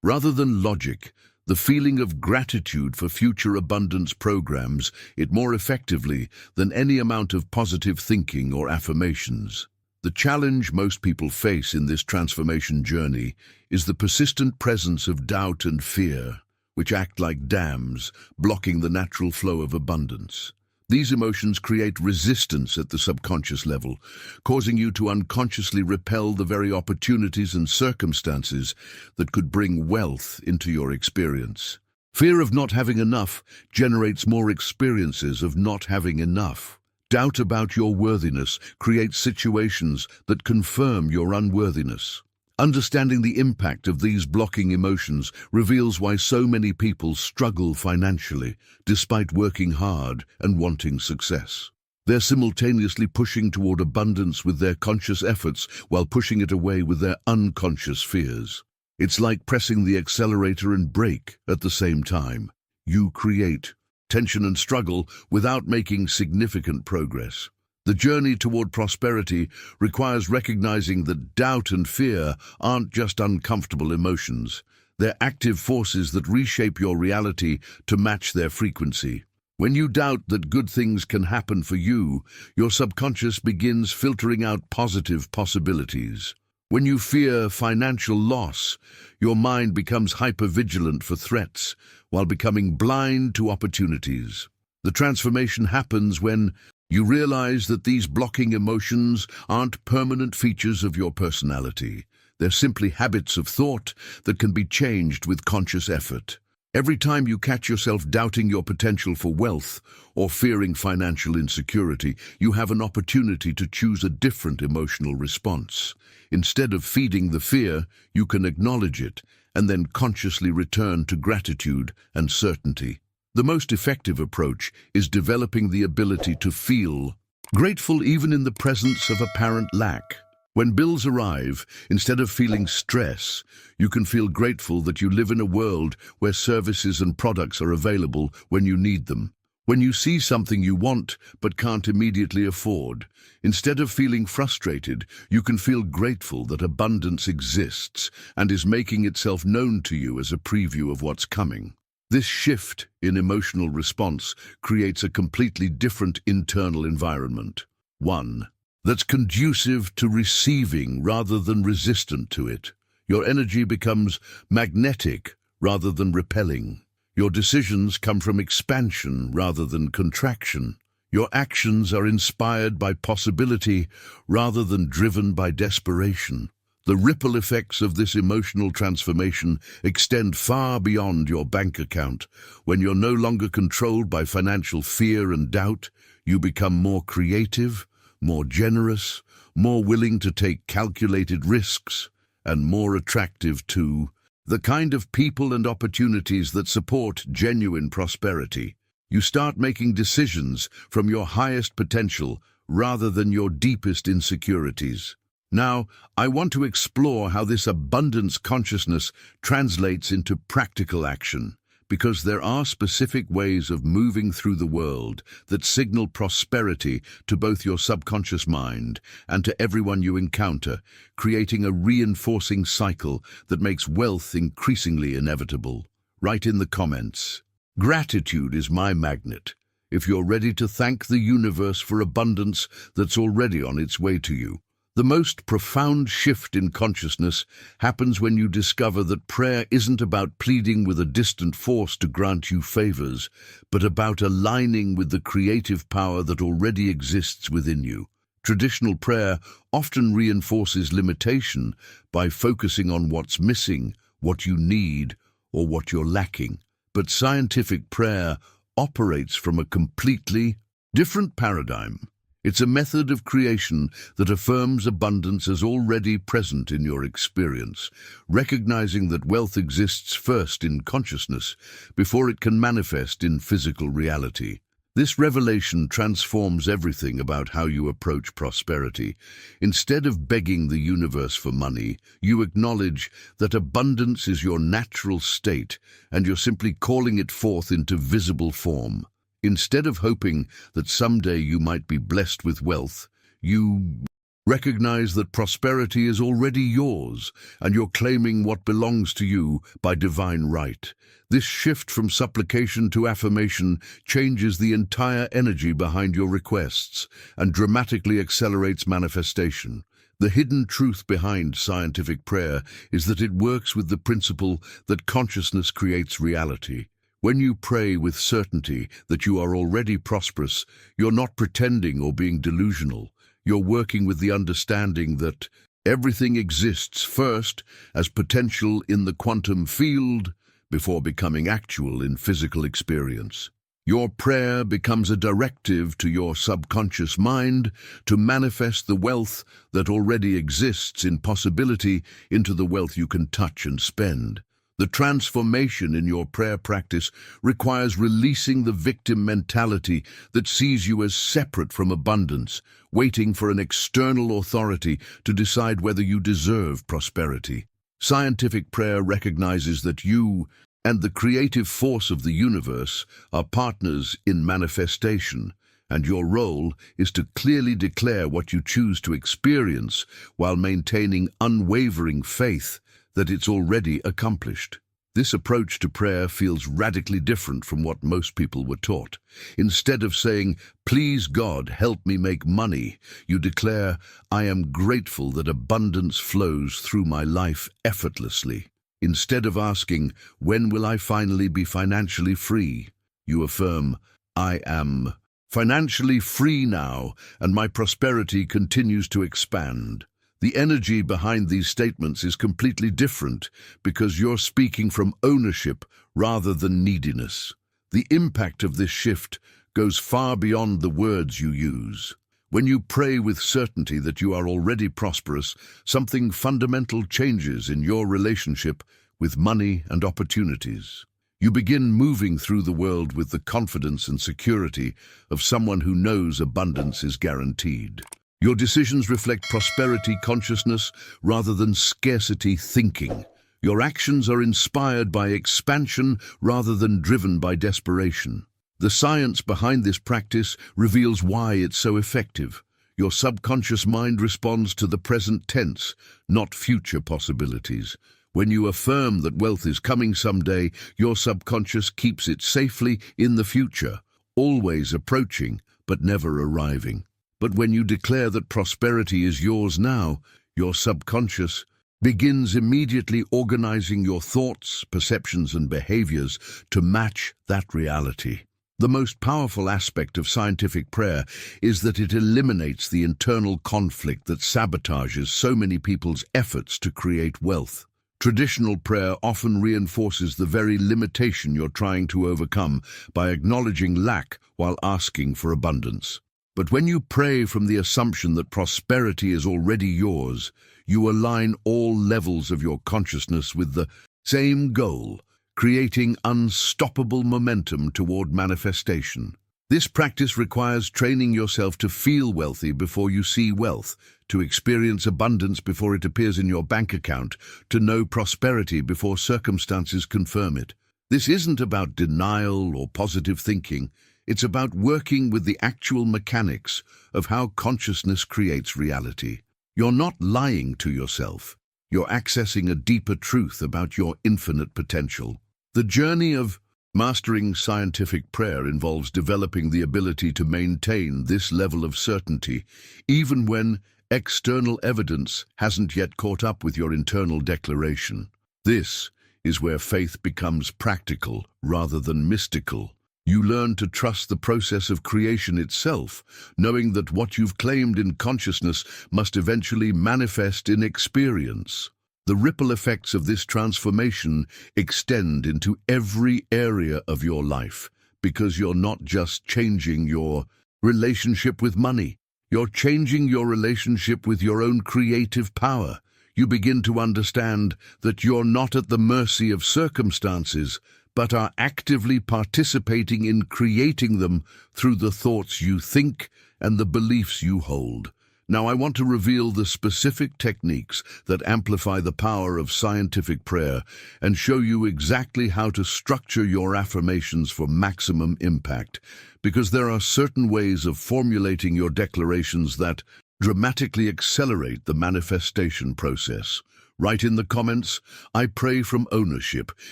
rather than logic, the feeling of gratitude for future abundance programs it more effectively than any amount of positive thinking or affirmations. The challenge most people face in this transformation journey is the persistent presence of doubt and fear, which act like dams, blocking the natural flow of abundance. These emotions create resistance at the subconscious level, causing you to unconsciously repel the very opportunities and circumstances that could bring wealth into your experience. Fear of not having enough generates more experiences of not having enough. Doubt about your worthiness creates situations that confirm your unworthiness. Understanding the impact of these blocking emotions reveals why so many people struggle financially, despite working hard and wanting success. They're simultaneously pushing toward abundance with their conscious efforts while pushing it away with their unconscious fears. It's like pressing the accelerator and brake at the same time. You create tension and struggle without making significant progress. The journey toward prosperity requires recognizing that doubt and fear aren't just uncomfortable emotions. They're active forces that reshape your reality to match their frequency. When you doubt that good things can happen for you, your subconscious begins filtering out positive possibilities. When you fear financial loss, your mind becomes hypervigilant for threats, while becoming blind to opportunities. The transformation happens when You realize that these blocking emotions aren't permanent features of your personality. They're simply habits of thought that can be changed with conscious effort. Every time you catch yourself doubting your potential for wealth or fearing financial insecurity, you have an opportunity to choose a different emotional response. Instead of feeding the fear, you can acknowledge it and then consciously return to gratitude and certainty. The most effective approach is developing the ability to feel grateful even in the presence of apparent lack. When bills arrive, instead of feeling stress, you can feel grateful that you live in a world where services and products are available when you need them. When you see something you want but can't immediately afford, instead of feeling frustrated, you can feel grateful that abundance exists and is making itself known to you as a preview of what's coming. This shift in emotional response creates a completely different internal environment. One that's conducive to receiving rather than resistant to it. Your energy becomes magnetic rather than repelling. Your decisions come from expansion rather than contraction. Your actions are inspired by possibility rather than driven by desperation. The ripple effects of this emotional transformation extend far beyond your bank account. When you're no longer controlled by financial fear and doubt, you become more creative, more generous, more willing to take calculated risks, and more attractive to the kind of people and opportunities that support genuine prosperity. You start making decisions from your highest potential rather than your deepest insecurities. Now, I want to explore how this abundance consciousness translates into practical action, because there are specific ways of moving through the world that signal prosperity to both your subconscious mind and to everyone you encounter, creating a reinforcing cycle that makes wealth increasingly inevitable. Write in the comments, "Gratitude is my magnet," if you're ready to thank the universe for abundance that's already on its way to you. The most profound shift in consciousness happens when you discover that prayer isn't about pleading with a distant force to grant you favors, but about aligning with the creative power that already exists within you. Traditional prayer often reinforces limitation by focusing on what's missing, what you need, or what you're lacking. But scientific prayer operates from a completely different paradigm. It's a method of creation that affirms abundance as already present in your experience, recognizing that wealth exists first in consciousness before it can manifest in physical reality. This revelation transforms everything about how you approach prosperity. Instead of begging the universe for money, you acknowledge that abundance is your natural state and you're simply calling it forth into visible form. Instead of hoping that someday you might be blessed with wealth, you recognize that prosperity is already yours and you're claiming what belongs to you by divine right. This shift from supplication to affirmation changes the entire energy behind your requests and dramatically accelerates manifestation. The hidden truth behind scientific prayer is that it works with the principle that consciousness creates reality. When you pray with certainty that you are already prosperous, you're not pretending or being delusional. You're working with the understanding that everything exists first as potential in the quantum field before becoming actual in physical experience. Your prayer becomes a directive to your subconscious mind to manifest the wealth that already exists in possibility into the wealth you can touch and spend. The transformation in your prayer practice requires releasing the victim mentality that sees you as separate from abundance, waiting for an external authority to decide whether you deserve prosperity. Scientific prayer recognizes that you and the creative force of the universe are partners in manifestation, and your role is to clearly declare what you choose to experience while maintaining unwavering faith that it's already accomplished. This approach to prayer feels radically different from what most people were taught. Instead of saying, "Please God, help me make money," you declare, "I am grateful that abundance flows through my life effortlessly." Instead of asking, "When will I finally be financially free?" you affirm, "I am financially free now, and my prosperity continues to expand. The energy behind these statements is completely different because you're speaking from ownership rather than neediness. The impact of this shift goes far beyond the words you use. When you pray with certainty that you are already prosperous, something fundamental changes in your relationship with money and opportunities. You begin moving through the world with the confidence and security of someone who knows abundance is guaranteed. Your decisions reflect prosperity consciousness rather than scarcity thinking. Your actions are inspired by expansion rather than driven by desperation. The science behind this practice reveals why it's so effective. Your subconscious mind responds to the present tense, not future possibilities. When you affirm that wealth is coming someday, your subconscious keeps it safely in the future, always approaching but never arriving. But when you declare that prosperity is yours now, your subconscious begins immediately organizing your thoughts, perceptions, and behaviors to match that reality. The most powerful aspect of scientific prayer is that it eliminates the internal conflict that sabotages so many people's efforts to create wealth. Traditional prayer often reinforces the very limitation you're trying to overcome by acknowledging lack while asking for abundance. But when you pray from the assumption that prosperity is already yours, you align all levels of your consciousness with the same goal, creating unstoppable momentum toward manifestation. This practice requires training yourself to feel wealthy before you see wealth, to experience abundance before it appears in your bank account, to know prosperity before circumstances confirm it. This isn't about denial or positive thinking. It's about working with the actual mechanics of how consciousness creates reality. You're not lying to yourself. You're accessing a deeper truth about your infinite potential. The journey of mastering scientific prayer involves developing the ability to maintain this level of certainty, even when external evidence hasn't yet caught up with your internal declaration. This is where faith becomes practical rather than mystical. You learn to trust the process of creation itself, knowing that what you've claimed in consciousness must eventually manifest in experience. The ripple effects of this transformation extend into every area of your life, because you're not just changing your relationship with money. You're changing your relationship with your own creative power. You begin to understand that you're not at the mercy of circumstances, but are actively participating in creating them through the thoughts you think and the beliefs you hold. Now, I want to reveal the specific techniques that amplify the power of scientific prayer and show you exactly how to structure your affirmations for maximum impact, because there are certain ways of formulating your declarations that dramatically accelerate the manifestation process. Write in the comments, "I pray from ownership,"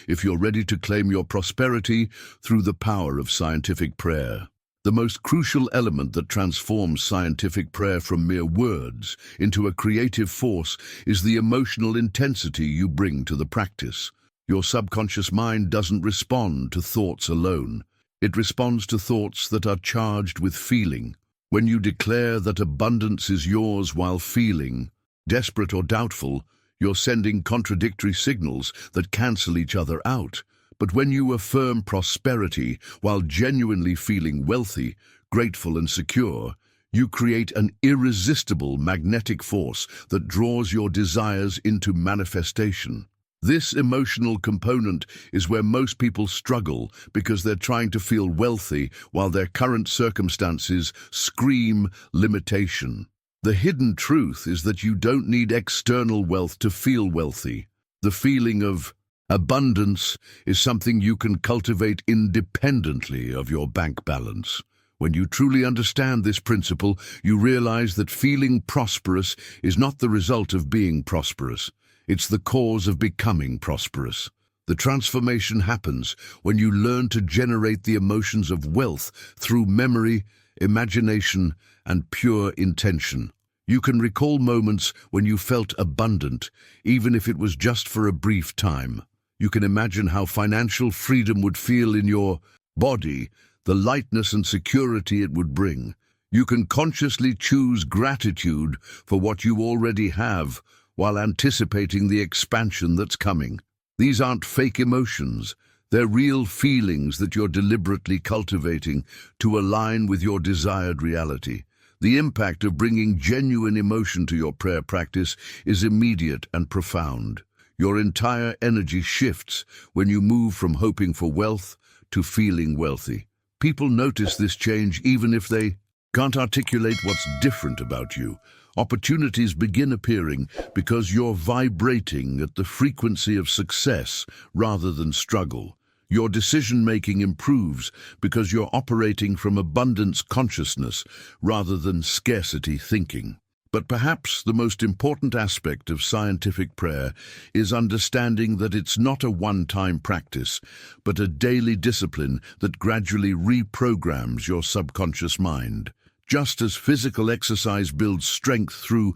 if you're ready to claim your prosperity through the power of scientific prayer. The most crucial element that transforms scientific prayer from mere words into a creative force is the emotional intensity you bring to the practice. Your subconscious mind doesn't respond to thoughts alone. It responds to thoughts that are charged with feeling. When you declare that abundance is yours while feeling desperate or doubtful, you're sending contradictory signals that cancel each other out. But when you affirm prosperity while genuinely feeling wealthy, grateful, and secure, you create an irresistible magnetic force that draws your desires into manifestation. This emotional component is where most people struggle because they're trying to feel wealthy while their current circumstances scream limitation. The hidden truth is that you don't need external wealth to feel wealthy. The feeling of abundance is something you can cultivate independently of your bank balance. When you truly understand this principle, you realize that feeling prosperous is not the result of being prosperous. It's the cause of becoming prosperous. The transformation happens when you learn to generate the emotions of wealth through memory, imagination, and pure intention. You can recall moments when you felt abundant, even if it was just for a brief time. You can imagine how financial freedom would feel in your body, the lightness and security it would bring. You can consciously choose gratitude for what you already have while anticipating the expansion that's coming. These aren't fake emotions. They're real feelings that you're deliberately cultivating to align with your desired reality. The impact of bringing genuine emotion to your prayer practice is immediate and profound. Your entire energy shifts when you move from hoping for wealth to feeling wealthy. People notice this change even if they can't articulate what's different about you. Opportunities begin appearing because you're vibrating at the frequency of success rather than struggle. Your decision-making improves because you're operating from abundance consciousness rather than scarcity thinking. But perhaps the most important aspect of scientific prayer is understanding that it's not a one-time practice, but a daily discipline that gradually reprograms your subconscious mind. Just as physical exercise builds strength through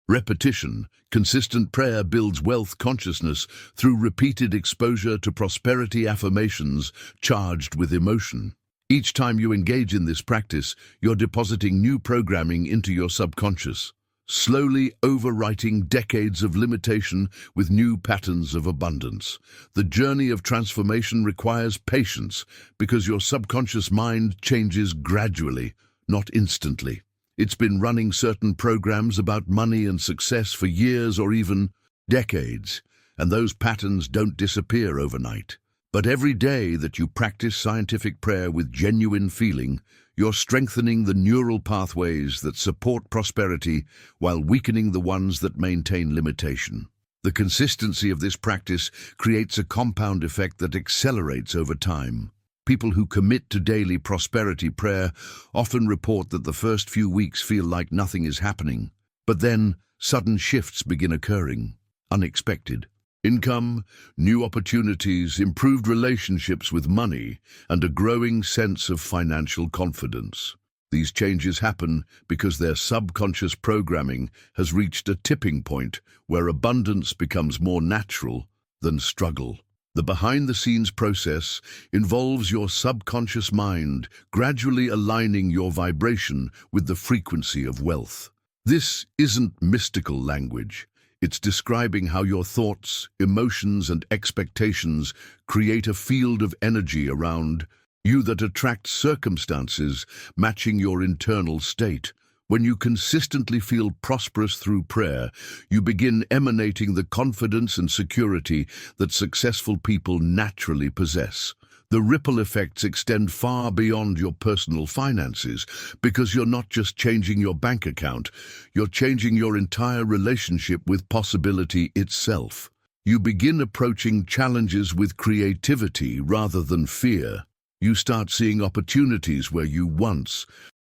repetition, consistent prayer builds wealth consciousness through repeated exposure to prosperity affirmations charged with emotion. Each time you engage in this practice, you're depositing new programming into your subconscious, slowly overwriting decades of limitation with new patterns of abundance. The journey of transformation requires patience because your subconscious mind changes gradually, not instantly. It's been running certain programs about money and success for years or even decades, and those patterns don't disappear overnight. But every day that you practice scientific prayer with genuine feeling, you're strengthening the neural pathways that support prosperity while weakening the ones that maintain limitation. The consistency of this practice creates a compound effect that accelerates over time. People who commit to daily prosperity prayer often report that the first few weeks feel like nothing is happening, but then sudden shifts begin occurring, unexpected. Income, new opportunities, improved relationships with money, and a growing sense of financial confidence. These changes happen because their subconscious programming has reached a tipping point where abundance becomes more natural than struggle. The behind-the-scenes process involves your subconscious mind gradually aligning your vibration with the frequency of wealth. This isn't mystical language. It's describing how your thoughts, emotions, and expectations create a field of energy around you that attracts circumstances matching your internal state. When you consistently feel prosperous through prayer, you begin emanating the confidence and security that successful people naturally possess. The ripple effects extend far beyond your personal finances because you're not just changing your bank account, you're changing your entire relationship with possibility itself. You begin approaching challenges with creativity rather than fear. You start seeing opportunities where you once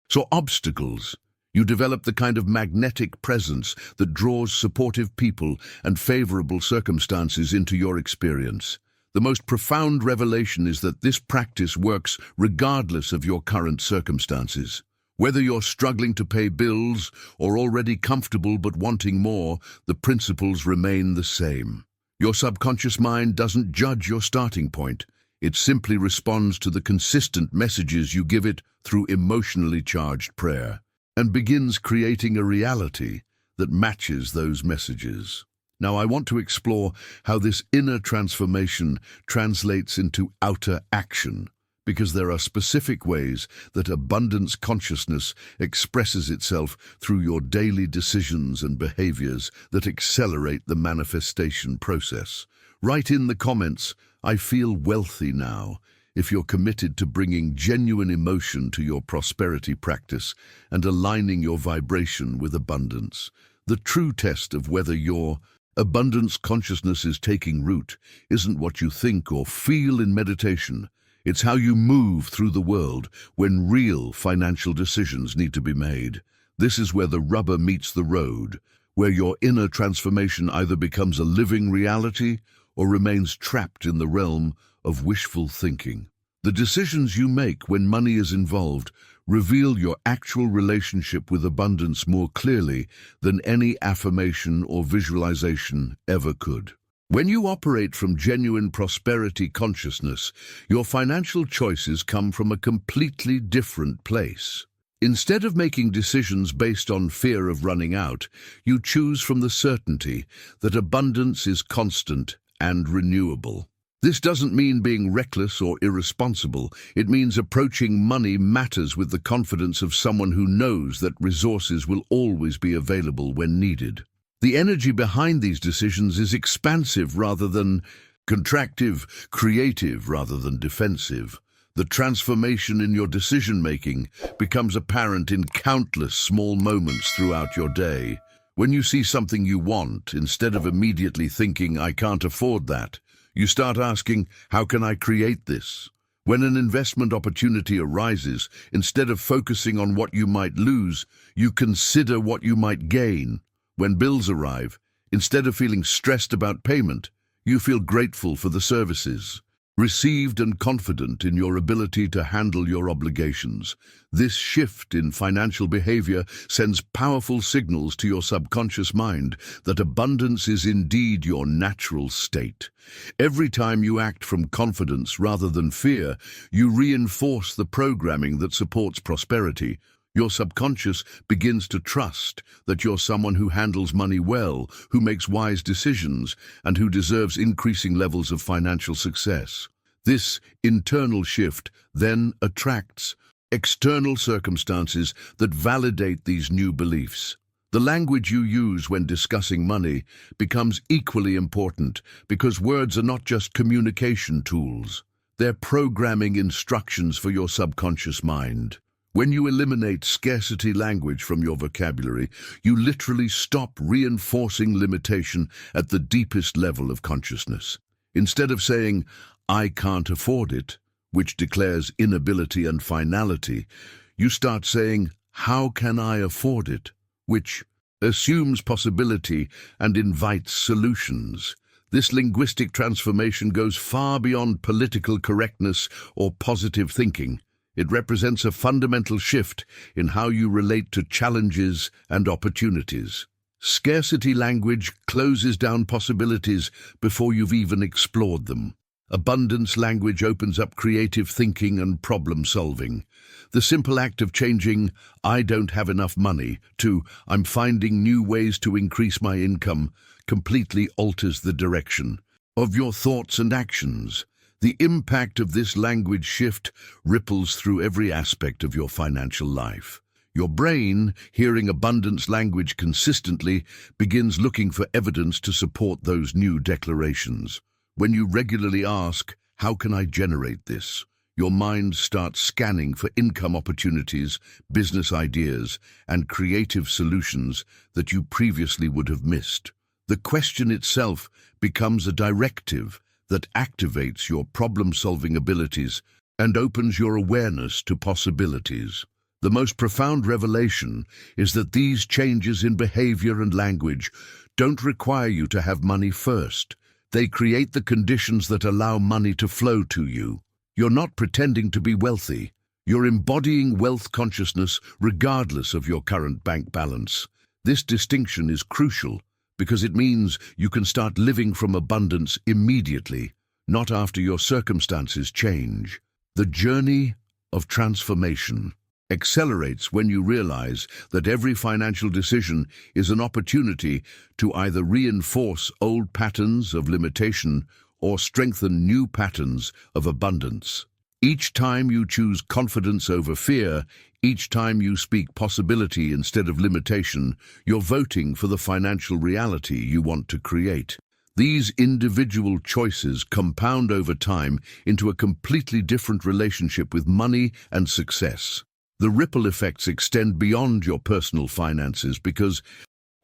saw obstacles. You develop the kind of magnetic presence that draws supportive people and favorable circumstances into your experience. The most profound revelation is that this practice works regardless of your current circumstances. Whether you're struggling to pay bills or already comfortable but wanting more, the principles remain the same. Your subconscious mind doesn't judge your starting point. It simply responds to the consistent messages you give it through emotionally charged prayer, and begins creating a reality that matches those messages. Now, I want to explore how this inner transformation translates into outer action, because there are specific ways that abundance consciousness expresses itself through your daily decisions and behaviors that accelerate the manifestation process. Write in the comments, "I feel wealthy now," if you're committed to bringing genuine emotion to your prosperity practice and aligning your vibration with abundance. The true test of whether your abundance consciousness is taking root isn't what you think or feel in meditation. It's how you move through the world when real financial decisions need to be made. This is where the rubber meets the road, where your inner transformation either becomes a living reality or remains trapped in the realm of wishful thinking. The decisions you make when money is involved reveal your actual relationship with abundance more clearly than any affirmation or visualization ever could. When you operate from genuine prosperity consciousness, your financial choices come from a completely different place. Instead of making decisions based on fear of running out, you choose from the certainty that abundance is constant and renewable. This doesn't mean being reckless or irresponsible. It means approaching money matters with the confidence of someone who knows that resources will always be available when needed. The energy behind these decisions is expansive rather than contractive, creative rather than defensive. The transformation in your decision-making becomes apparent in countless small moments throughout your day. When you see something you want, instead of immediately thinking, "I can't afford that," you start asking, "How can I create this?" When an investment opportunity arises, instead of focusing on what you might lose, you consider what you might gain. When bills arrive, instead of feeling stressed about payment, you feel grateful for the services received and confident in your ability to handle your obligations. This shift in financial behavior sends powerful signals to your subconscious mind that abundance is indeed your natural state. Every time you act from confidence rather than fear, you reinforce the programming that supports prosperity. Your subconscious begins to trust that you're someone who handles money well, who makes wise decisions, and who deserves increasing levels of financial success. This internal shift then attracts external circumstances that validate these new beliefs. The language you use when discussing money becomes equally important because words are not just communication tools. They're programming instructions for your subconscious mind. When you eliminate scarcity language from your vocabulary, you literally stop reinforcing limitation at the deepest level of consciousness. Instead of saying, "I can't afford it," which declares inability and finality, you start saying, "How can I afford it?" which assumes possibility and invites solutions. This linguistic transformation goes far beyond political correctness or positive thinking. It represents a fundamental shift in how you relate to challenges and opportunities. Scarcity language closes down possibilities before you've even explored them. Abundance language opens up creative thinking and problem solving. The simple act of changing "I don't have enough money" to "I'm finding new ways to increase my income" completely alters the direction of your thoughts and actions. The impact of this language shift ripples through every aspect of your financial life. Your brain, hearing abundance language consistently, begins looking for evidence to support those new declarations. When you regularly ask, "How can I generate this?" your mind starts scanning for income opportunities, business ideas, and creative solutions that you previously would have missed. The question itself becomes a directive that activates your problem-solving abilities and opens your awareness to possibilities. The most profound revelation is that these changes in behavior and language don't require you to have money first. They create the conditions that allow money to flow to you. You're not pretending to be wealthy. You're embodying wealth consciousness regardless of your current bank balance. This distinction is crucial because it means you can start living from abundance immediately, not after your circumstances change. The journey of transformation accelerates when you realize that every financial decision is an opportunity to either reinforce old patterns of limitation or strengthen new patterns of abundance. Each time you choose confidence over fear, each time you speak possibility instead of limitation, you're voting for the financial reality you want to create. These individual choices compound over time into a completely different relationship with money and success. The ripple effects extend beyond your personal finances because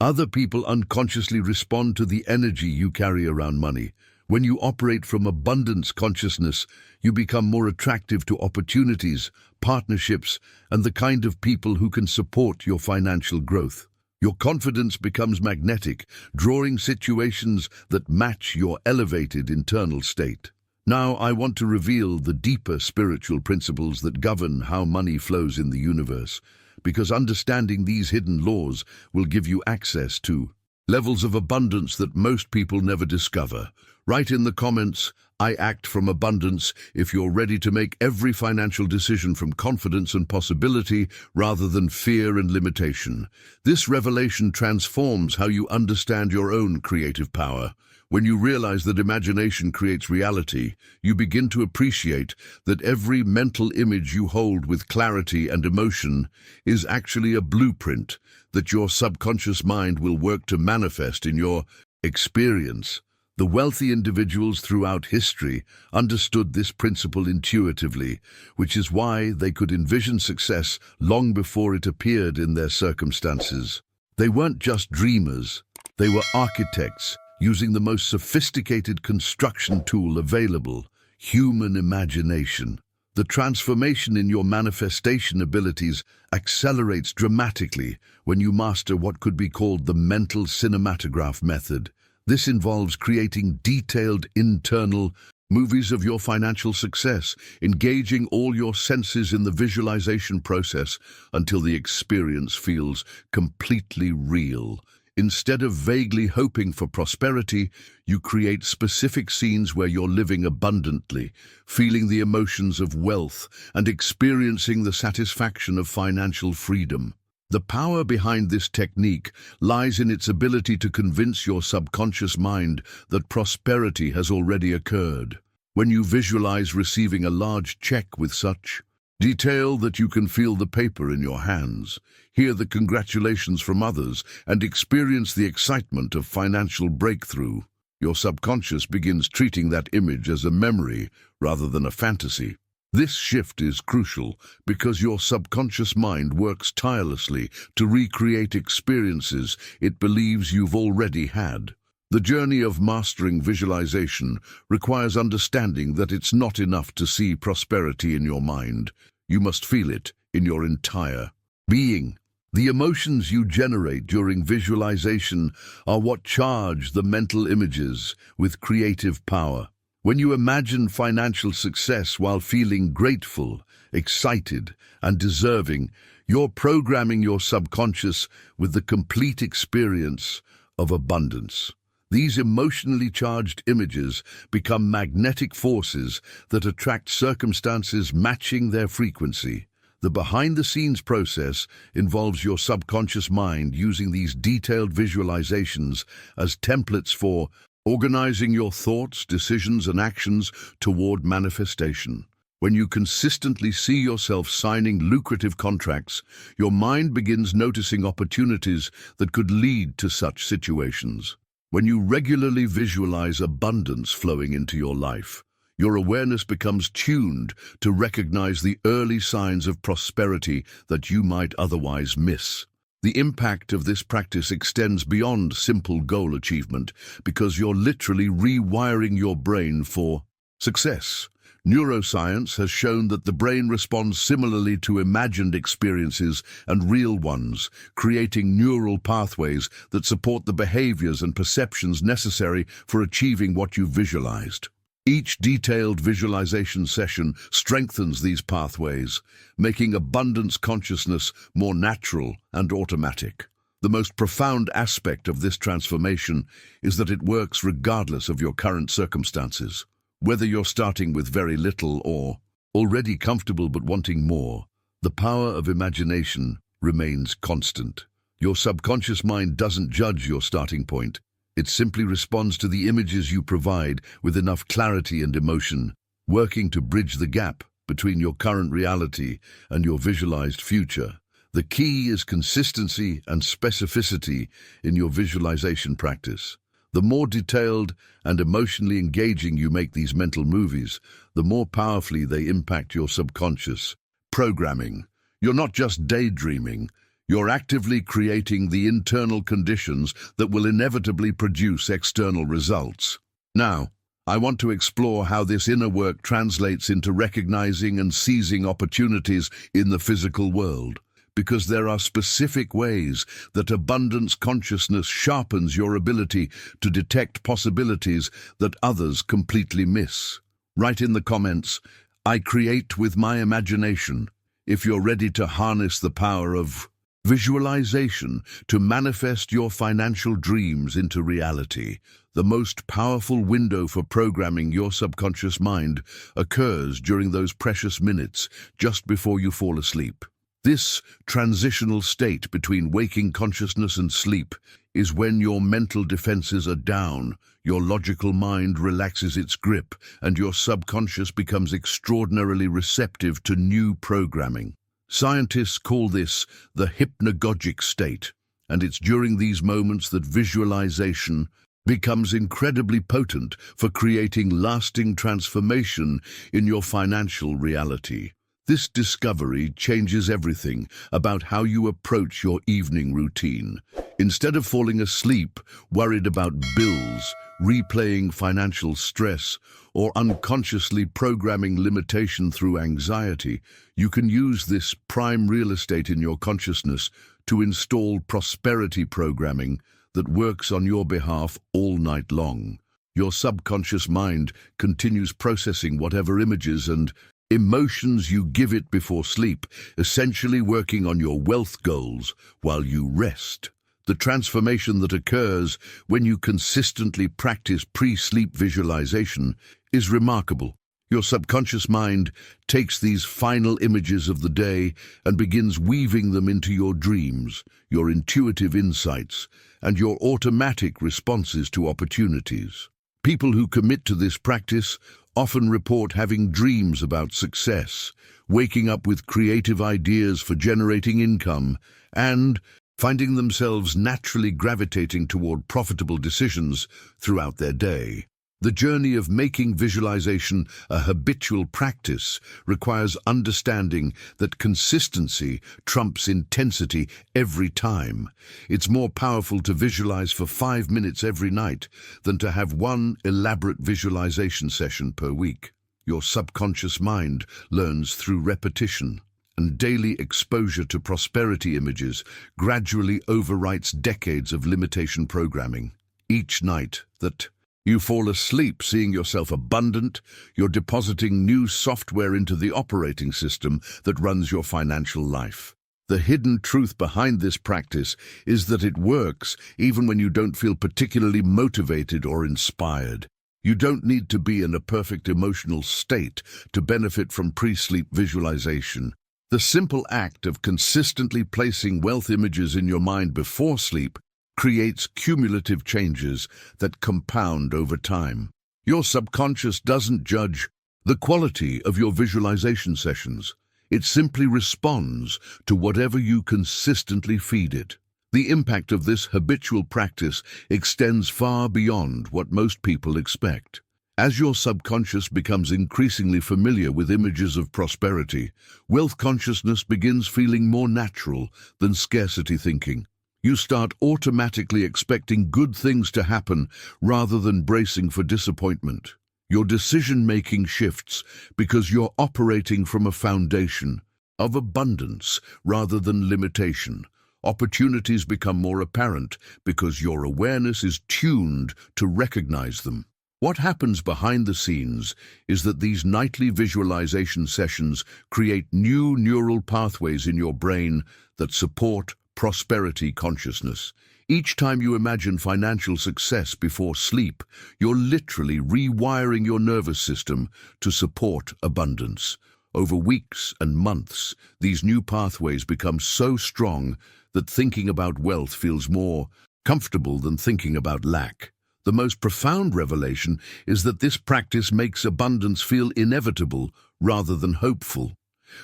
other people unconsciously respond to the energy you carry around money. When you operate from abundance consciousness, you become more attractive to opportunities, partnerships, and the kind of people who can support your financial growth. Your confidence becomes magnetic, drawing situations that match your elevated internal state. Now, I want to reveal the deeper spiritual principles that govern how money flows in the universe, because understanding these hidden laws will give you access to levels of abundance that most people never discover. Write in the comments, "I act from abundance," if you're ready to make every financial decision from confidence and possibility rather than fear and limitation. This revelation transforms how you understand your own creative power. When you realize that imagination creates reality, you begin to appreciate that every mental image you hold with clarity and emotion is actually a blueprint that your subconscious mind will work to manifest in your experience. The wealthy individuals throughout history understood this principle intuitively, which is why they could envision success long before it appeared in their circumstances. They weren't just dreamers, they were architects, using the most sophisticated construction tool available, human imagination. The transformation in your manifestation abilities accelerates dramatically when you master what could be called the mental cinematograph method. This involves creating detailed internal movies of your financial success, engaging all your senses in the visualization process until the experience feels completely real. Instead of vaguely hoping for prosperity, you create specific scenes where you're living abundantly, feeling the emotions of wealth, and experiencing the satisfaction of financial freedom. The power behind this technique lies in its ability to convince your subconscious mind that prosperity has already occurred. When you visualize receiving a large check with such detail that you can feel the paper in your hands, hear the congratulations from others, and experience the excitement of financial breakthrough, your subconscious begins treating that image as a memory rather than a fantasy. This shift is crucial because your subconscious mind works tirelessly to recreate experiences it believes you've already had. The journey of mastering visualization requires understanding that it's not enough to see prosperity in your mind. You must feel it in your entire being. The emotions you generate during visualization are what charge the mental images with creative power. When you imagine financial success while feeling grateful, excited, and deserving, you're programming your subconscious with the complete experience of abundance. These emotionally charged images become magnetic forces that attract circumstances matching their frequency. The behind-the-scenes process involves your subconscious mind using these detailed visualizations as templates for organizing your thoughts, decisions, and actions toward manifestation. When you consistently see yourself signing lucrative contracts, your mind begins noticing opportunities that could lead to such situations. When you regularly visualize abundance flowing into your life, your awareness becomes tuned to recognize the early signs of prosperity that you might otherwise miss. The impact of this practice extends beyond simple goal achievement because you're literally rewiring your brain for success. Neuroscience has shown that the brain responds similarly to imagined experiences and real ones, creating neural pathways that support the behaviors and perceptions necessary for achieving what you visualized. Each detailed visualization session strengthens these pathways, making abundance consciousness more natural and automatic. The most profound aspect of this transformation is that it works regardless of your current circumstances. Whether you're starting with very little or already comfortable but wanting more, the power of imagination remains constant. Your subconscious mind doesn't judge your starting point. It simply responds to the images you provide with enough clarity and emotion, working to bridge the gap between your current reality and your visualized future. The key is consistency and specificity in your visualization practice. The more detailed and emotionally engaging you make these mental movies, the more powerfully they impact your subconscious programming. You're not just daydreaming, you're actively creating the internal conditions that will inevitably produce external results. Now, I want to explore how this inner work translates into recognizing and seizing opportunities in the physical world, because there are specific ways that abundance consciousness sharpens your ability to detect possibilities that others completely miss. Write in the comments, "I create with my imagination," if you're ready to harness the power of Visualization to manifest your financial dreams into reality. The most powerful window for programming your subconscious mind occurs during those precious minutes just before you fall asleep. This transitional state between waking consciousness and sleep is when your mental defenses are down, your logical mind relaxes its grip, and your subconscious becomes extraordinarily receptive to new programming. Scientists call this the hypnagogic state, and it's during these moments that visualization becomes incredibly potent for creating lasting transformation in your financial reality. This discovery changes everything about how you approach your evening routine. Instead of falling asleep, worried about bills, replaying financial stress, or unconsciously programming limitation through anxiety, you can use this prime real estate in your consciousness to install prosperity programming that works on your behalf all night long. Your subconscious mind continues processing whatever images and emotions you give it before sleep, essentially working on your wealth goals while you rest. The transformation that occurs when you consistently practice pre-sleep visualization is remarkable. Your subconscious mind takes these final images of the day and begins weaving them into your dreams, your intuitive insights, and your automatic responses to opportunities. People who commit to this practice often report having dreams about success, waking up with creative ideas for generating income, and finding themselves naturally gravitating toward profitable decisions throughout their day. The journey of making visualization a habitual practice requires understanding that consistency trumps intensity every time. It's more powerful to visualize for 5 minutes every night than to have one elaborate visualization session per week. Your subconscious mind learns through repetition, and daily exposure to prosperity images gradually overwrites decades of limitation programming. Each night that you fall asleep seeing yourself abundant, you're depositing new software into the operating system that runs your financial life. The hidden truth behind this practice is that it works even when you don't feel particularly motivated or inspired. You don't need to be in a perfect emotional state to benefit from pre-sleep visualization. The simple act of consistently placing wealth images in your mind before sleep creates cumulative changes that compound over time. Your subconscious doesn't judge the quality of your visualization sessions. It simply responds to whatever you consistently feed it. The impact of this habitual practice extends far beyond what most people expect. As your subconscious becomes increasingly familiar with images of prosperity, wealth consciousness begins feeling more natural than scarcity thinking. You start automatically expecting good things to happen rather than bracing for disappointment. Your decision-making shifts because you're operating from a foundation of abundance rather than limitation. Opportunities become more apparent because your awareness is tuned to recognize them. What happens behind the scenes is that these nightly visualization sessions create new neural pathways in your brain that support prosperity consciousness. Each time you imagine financial success before sleep, you're literally rewiring your nervous system to support abundance. Over weeks and months, these new pathways become so strong that thinking about wealth feels more comfortable than thinking about lack. The most profound revelation is that this practice makes abundance feel inevitable rather than hopeful.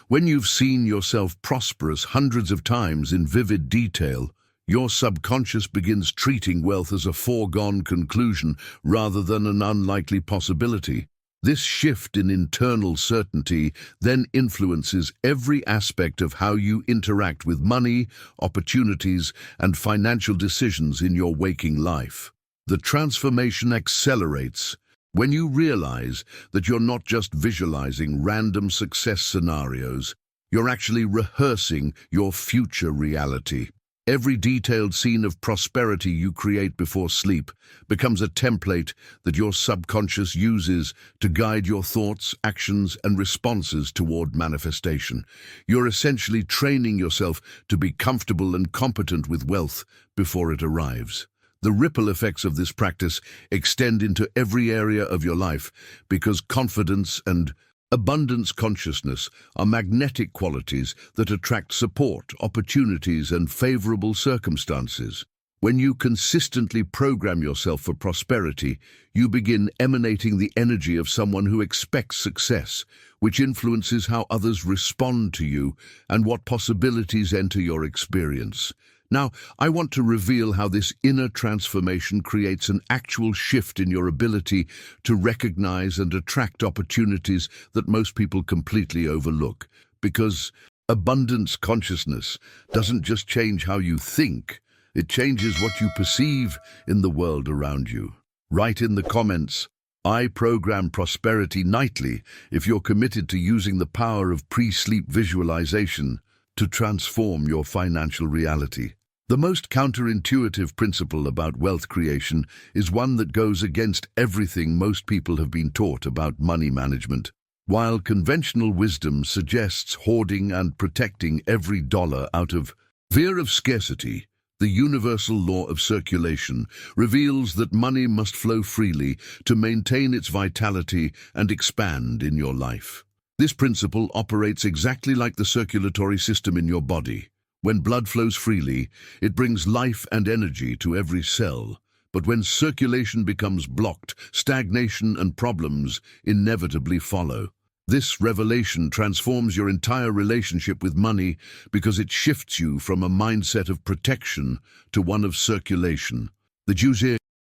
When you've seen yourself prosperous hundreds of times in vivid detail, your subconscious begins treating wealth as a foregone conclusion rather than an unlikely possibility. This shift in internal certainty then influences every aspect of how you interact with money, opportunities, and financial decisions in your waking life. The transformation accelerates when you realize that you're not just visualizing random success scenarios, you're actually rehearsing your future reality. Every detailed scene of prosperity you create before sleep becomes a template that your subconscious uses to guide your thoughts, actions, and responses toward manifestation. You're essentially training yourself to be comfortable and competent with wealth before it arrives. The ripple effects of this practice extend into every area of your life because confidence and abundance consciousness are magnetic qualities that attract support, opportunities, and favorable circumstances. When you consistently program yourself for prosperity, you begin emanating the energy of someone who expects success, which influences how others respond to you and what possibilities enter your experience. Now, I want to reveal how this inner transformation creates an actual shift in your ability to recognize and attract opportunities that most people completely overlook. Because abundance consciousness doesn't just change how you think, it changes what you perceive in the world around you. Write in the comments, "I program prosperity nightly," if you're committed to using the power of pre-sleep visualization to transform your financial reality. The most counterintuitive principle about wealth creation is one that goes against everything most people have been taught about money management. While conventional wisdom suggests hoarding and protecting every dollar out of fear of scarcity, the universal law of circulation reveals that money must flow freely to maintain its vitality and expand in your life. This principle operates exactly like the circulatory system in your body. When blood flows freely, it brings life and energy to every cell. But when circulation becomes blocked, stagnation and problems inevitably follow. This revelation transforms your entire relationship with money because it shifts you from a mindset of protection to one of circulation. The Jews,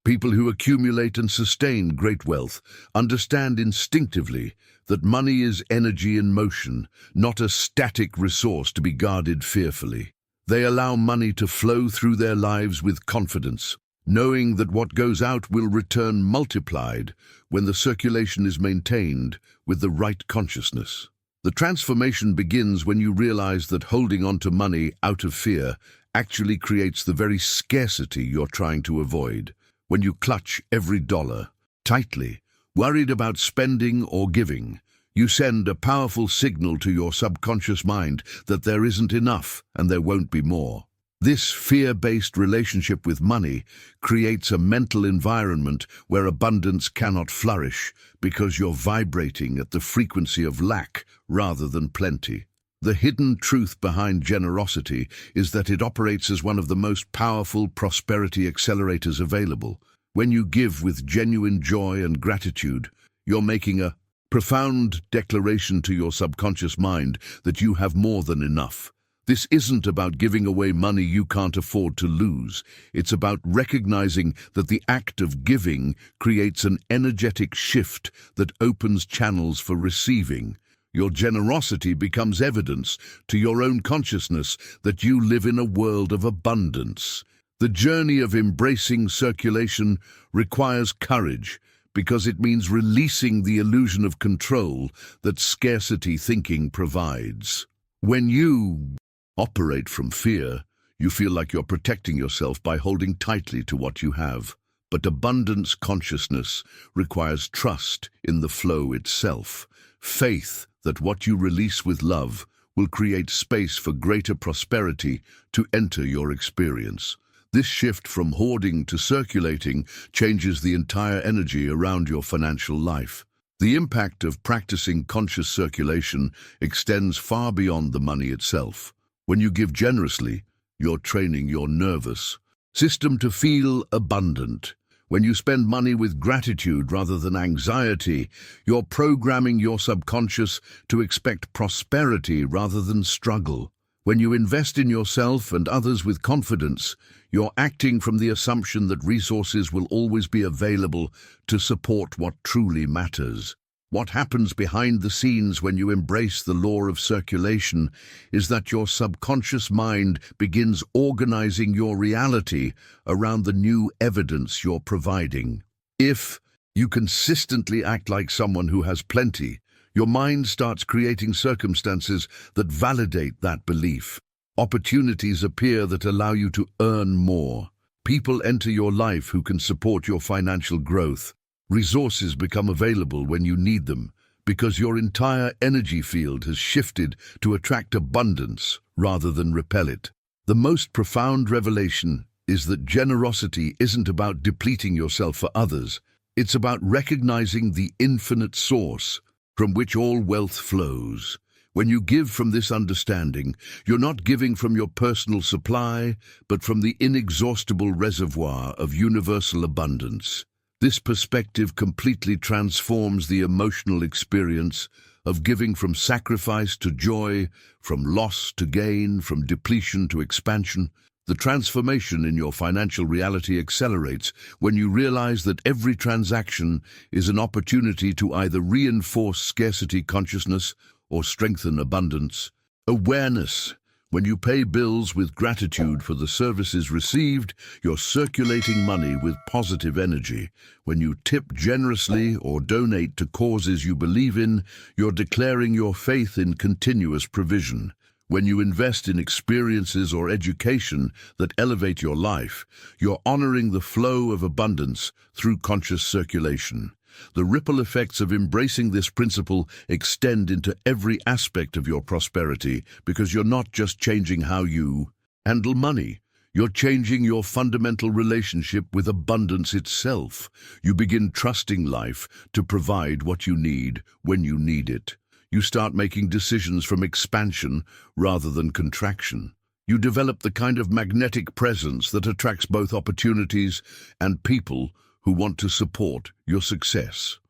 people who accumulate and sustain great wealth, understand instinctively that money is energy in motion, not a static resource to be guarded fearfully. They allow money to flow through their lives with confidence, knowing that what goes out will return multiplied when the circulation is maintained with the right consciousness. The transformation begins when you realize that holding on to money out of fear actually creates the very scarcity you're trying to avoid. When you clutch every dollar tightly, worried about spending or giving, you send a powerful signal to your subconscious mind that there isn't enough and there won't be more. This fear-based relationship with money creates a mental environment where abundance cannot flourish because you're vibrating at the frequency of lack rather than plenty. The hidden truth behind generosity is that it operates as one of the most powerful prosperity accelerators available. When you give with genuine joy and gratitude, you're making a profound declaration to your subconscious mind that you have more than enough. This isn't about giving away money you can't afford to lose. It's about recognizing that the act of giving creates an energetic shift that opens channels for receiving. Your generosity becomes evidence to your own consciousness that you live in a world of abundance. The journey of embracing circulation requires courage because it means releasing the illusion of control that scarcity thinking provides. When you operate from fear, you feel like you're protecting yourself by holding tightly to what you have. But abundance consciousness requires trust in the flow itself, faith that what you release with love will create space for greater prosperity to enter your experience. This shift from hoarding to circulating changes the entire energy around your financial life. The impact of practicing conscious circulation extends far beyond the money itself. When you give generously, you're training your nervous system to feel abundant. When you spend money with gratitude rather than anxiety, you're programming your subconscious to expect prosperity rather than struggle. When you invest in yourself and others with confidence, you're acting from the assumption that resources will always be available to support what truly matters. What happens behind the scenes when you embrace the law of circulation is that your subconscious mind begins organizing your reality around the new evidence you're providing. If you consistently act like someone who has plenty, your mind starts creating circumstances that validate that belief. Opportunities appear that allow you to earn more. People enter your life who can support your financial growth. Resources become available when you need them, because your entire energy field has shifted to attract abundance rather than repel it. The most profound revelation is that generosity isn't about depleting yourself for others. It's about recognizing the infinite source from which all wealth flows. When you give from this understanding, you're not giving from your personal supply, but from the inexhaustible reservoir of universal abundance. This perspective completely transforms the emotional experience of giving, from sacrifice to joy, from loss to gain, from depletion to expansion. The transformation in your financial reality accelerates when you realize that every transaction is an opportunity to either reinforce scarcity consciousness or strengthen abundance awareness. When you pay bills with gratitude for the services received, you're circulating money with positive energy. When you tip generously or donate to causes you believe in, you're declaring your faith in continuous provision. When you invest in experiences or education that elevate your life, you're honoring the flow of abundance through conscious circulation. The ripple effects of embracing this principle extend into every aspect of your prosperity, because you're not just changing how you handle money. You're changing your fundamental relationship with abundance itself. You begin trusting life to provide what you need when you need it. You start making decisions from expansion rather than contraction. You develop the kind of magnetic presence that attracts both opportunities and people who want to support your success.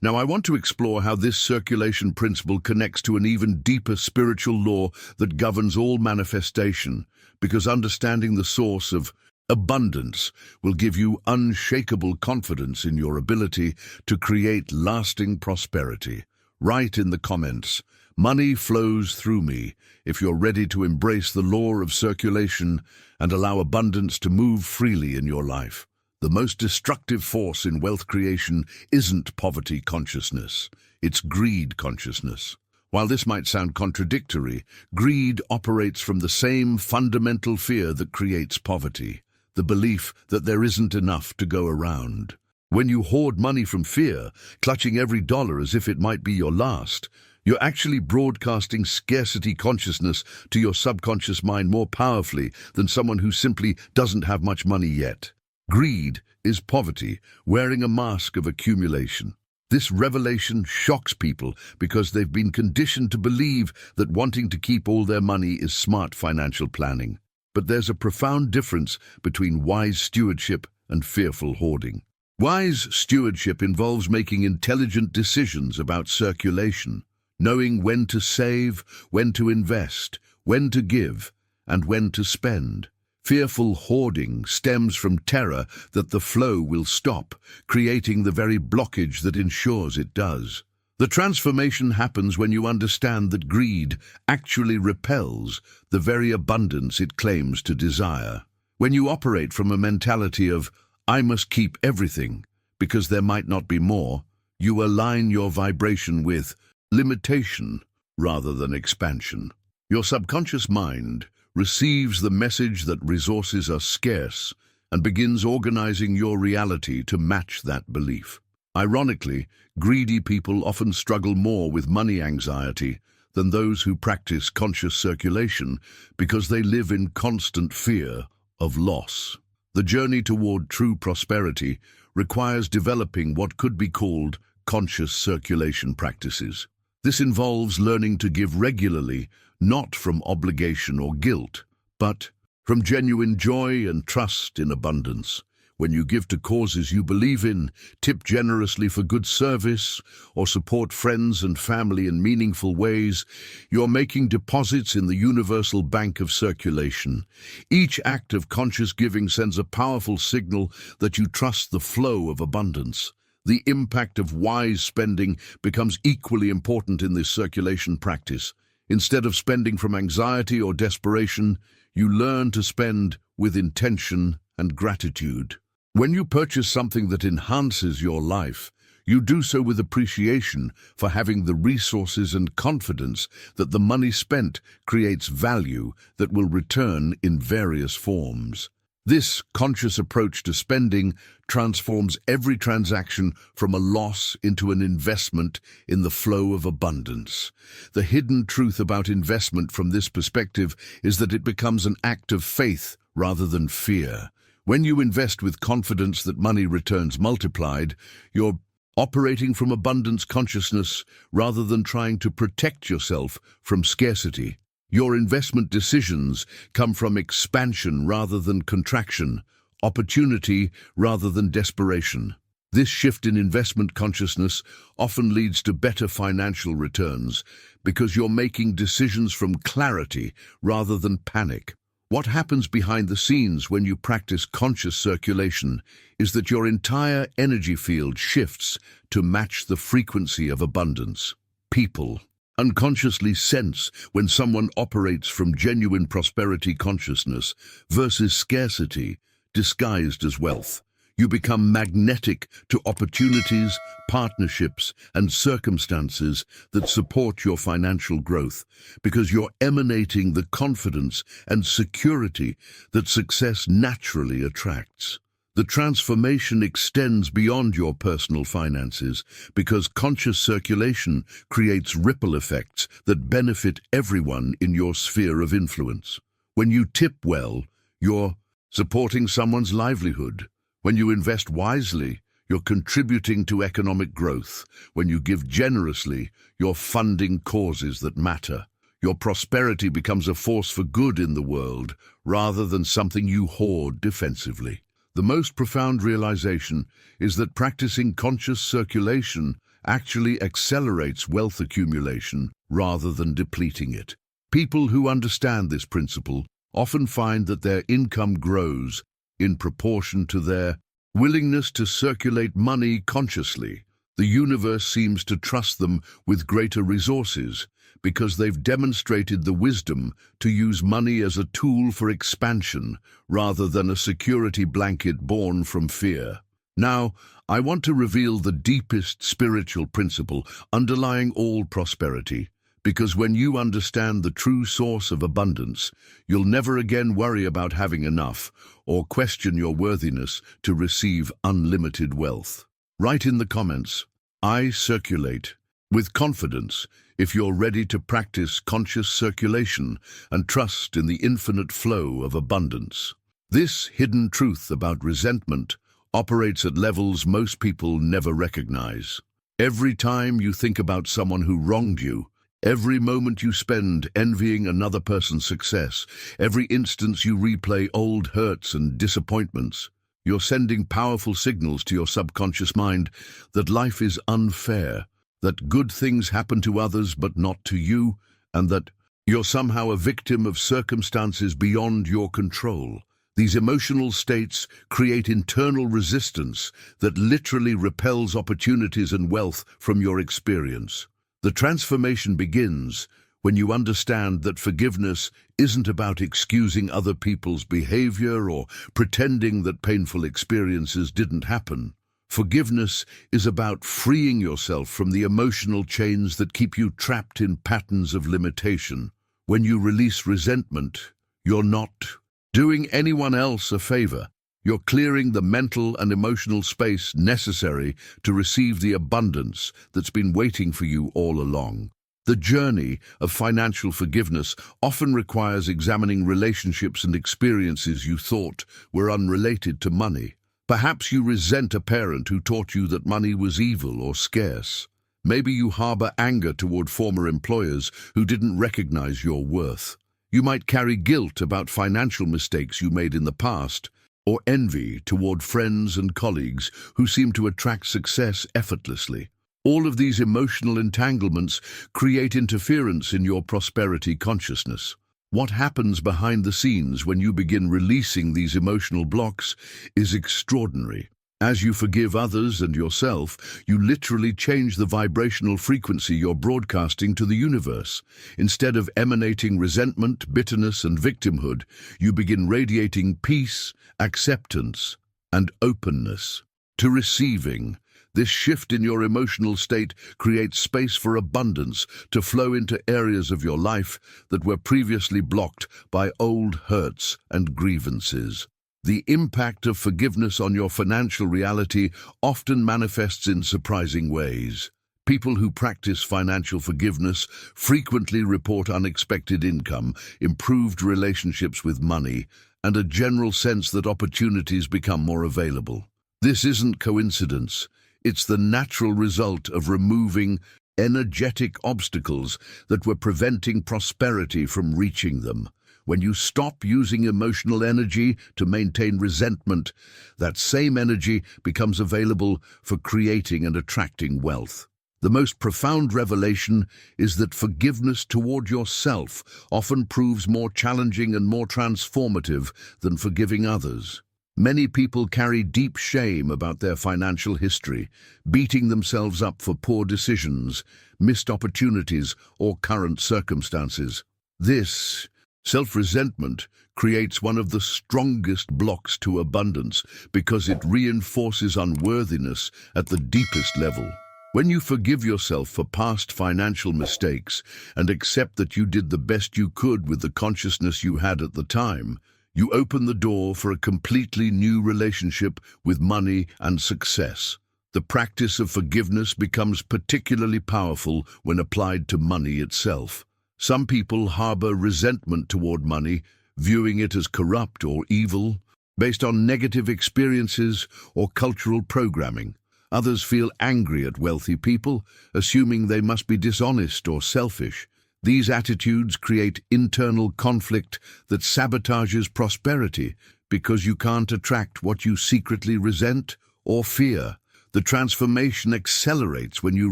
Now, I want to explore how this circulation principle connects to an even deeper spiritual law that governs all manifestation, because understanding the source of abundance will give you unshakable confidence in your ability to create lasting prosperity. Write in the comments, "Money flows through me," if you're ready to embrace the law of circulation and allow abundance to move freely in your life. The most destructive force in wealth creation isn't poverty consciousness, it's greed consciousness. While this might sound contradictory, greed operates from the same fundamental fear that creates poverty, the belief that there isn't enough to go around. When you hoard money from fear, clutching every dollar as if it might be your last, you're actually broadcasting scarcity consciousness to your subconscious mind more powerfully than someone who simply doesn't have much money yet. Greed is poverty wearing a mask of accumulation. This revelation shocks people because they've been conditioned to believe that wanting to keep all their money is smart financial planning. But there's a profound difference between wise stewardship and fearful hoarding. Wise stewardship involves making intelligent decisions about circulation, knowing when to save, when to invest, when to give, and when to spend. Fearful hoarding stems from terror that the flow will stop, creating the very blockage that ensures it does. The transformation happens when you understand that greed actually repels the very abundance it claims to desire. When you operate from a mentality of, "I must keep everything because there might not be more," you align your vibration with limitation rather than expansion. Your subconscious mind receives the message that resources are scarce and begins organizing your reality to match that belief. Ironically, greedy people often struggle more with money anxiety than those who practice conscious circulation because they live in constant fear of loss. The journey toward true prosperity requires developing what could be called conscious circulation practices. This involves learning to give regularly, not from obligation or guilt, but from genuine joy and trust in abundance. When you give to causes you believe in, tip generously for good service, or support friends and family in meaningful ways, you're making deposits in the universal bank of circulation. Each act of conscious giving sends a powerful signal that you trust the flow of abundance. The impact of wise spending becomes equally important in this circulation practice. Instead of spending from anxiety or desperation, you learn to spend with intention and gratitude. When you purchase something that enhances your life, You do so with appreciation for having the resources and confidence that the money spent creates value that will return in various forms. This conscious approach to spending transforms every transaction from a loss into an investment in the flow of abundance. The hidden truth about investment from this perspective is that it becomes an act of faith rather than fear. When you invest with confidence that money returns multiplied, you're operating from abundance consciousness rather than trying to protect yourself from scarcity. Your investment decisions come from expansion rather than contraction, opportunity rather than desperation. This shift in investment consciousness often leads to better financial returns because you're making decisions from clarity rather than panic. What happens behind the scenes when you practice conscious circulation is that your entire energy field shifts to match the frequency of abundance. People unconsciously sense when someone operates from genuine prosperity consciousness versus scarcity disguised as wealth. You become magnetic to opportunities, partnerships, and circumstances that support your financial growth because you're emanating the confidence and security that success naturally attracts. The transformation extends beyond your personal finances because conscious circulation creates ripple effects that benefit everyone in your sphere of influence. When you tip well, you're supporting someone's livelihood. When you invest wisely, you're contributing to economic growth. When you give generously, you're funding causes that matter. Your prosperity becomes a force for good in the world rather than something you hoard defensively. The most profound realization is that practicing conscious circulation actually accelerates wealth accumulation rather than depleting it. People who understand this principle often find that their income grows in proportion to their willingness to circulate money consciously. The universe seems to trust them with greater resources because they've demonstrated the wisdom to use money as a tool for expansion rather than a security blanket born from fear. Now, I want to reveal the deepest spiritual principle underlying all prosperity, because when you understand the true source of abundance, you'll never again worry about having enough or question your worthiness to receive unlimited wealth. Write in the comments, "I circulate," with confidence if you're ready to practice conscious circulation and trust in the infinite flow of abundance. This hidden truth about resentment operates at levels most people never recognize. Every time you think about someone who wronged you, every moment you spend envying another person's success, every instance you replay old hurts and disappointments, you're sending powerful signals to your subconscious mind that life is unfair, that good things happen to others but not to you, and that you're somehow a victim of circumstances beyond your control. These emotional states create internal resistance that literally repels opportunities and wealth from your experience. The transformation begins when you understand that forgiveness isn't about excusing other people's behavior or pretending that painful experiences didn't happen. Forgiveness is about freeing yourself from the emotional chains that keep you trapped in patterns of limitation. When you release resentment, you're not doing anyone else a favor. You're clearing the mental and emotional space necessary to receive the abundance that's been waiting for you all along. The journey of financial forgiveness often requires examining relationships and experiences you thought were unrelated to money. Perhaps you resent a parent who taught you that money was evil or scarce. Maybe you harbor anger toward former employers who didn't recognize your worth. You might carry guilt about financial mistakes you made in the past, or envy toward friends and colleagues who seem to attract success effortlessly. All of these emotional entanglements create interference in your prosperity consciousness. What happens behind the scenes when you begin releasing these emotional blocks is extraordinary. As you forgive others and yourself, you literally change the vibrational frequency you're broadcasting to the universe. Instead of emanating resentment, bitterness, and victimhood, you begin radiating peace, acceptance, and openness to receiving. This shift in your emotional state creates space for abundance to flow into areas of your life that were previously blocked by old hurts and grievances. The impact of forgiveness on your financial reality often manifests in surprising ways. People who practice financial forgiveness frequently report unexpected income, improved relationships with money, and a general sense that opportunities become more available. This isn't coincidence. It's the natural result of removing energetic obstacles that were preventing prosperity from reaching them. When you stop using emotional energy to maintain resentment, that same energy becomes available for creating and attracting wealth. The most profound revelation is that forgiveness toward yourself often proves more challenging and more transformative than forgiving others. Many people carry deep shame about their financial history, beating themselves up for poor decisions, missed opportunities, or current circumstances. This self-resentment creates one of the strongest blocks to abundance because it reinforces unworthiness at the deepest level. When you forgive yourself for past financial mistakes and accept that you did the best you could with the consciousness you had at the time, you open the door for a completely new relationship with money and success. The practice of forgiveness becomes particularly powerful when applied to money itself. Some people harbor resentment toward money, viewing it as corrupt or evil, based on negative experiences or cultural programming. Others feel angry at wealthy people, assuming they must be dishonest or selfish. These attitudes create internal conflict that sabotages prosperity because you can't attract what you secretly resent or fear. The transformation accelerates when you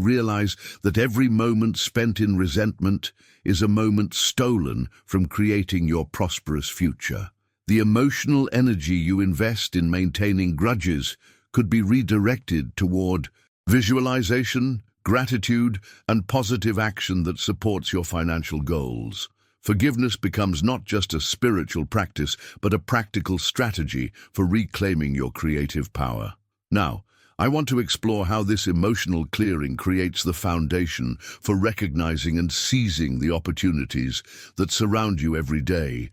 realize that every moment spent in resentment is a moment stolen from creating your prosperous future. The emotional energy you invest in maintaining grudges could be redirected toward visualization, gratitude, and positive action that supports your financial goals. Forgiveness becomes not just a spiritual practice, but a practical strategy for reclaiming your creative power. Now, I want to explore how this emotional clearing creates the foundation for recognizing and seizing the opportunities that surround you every day,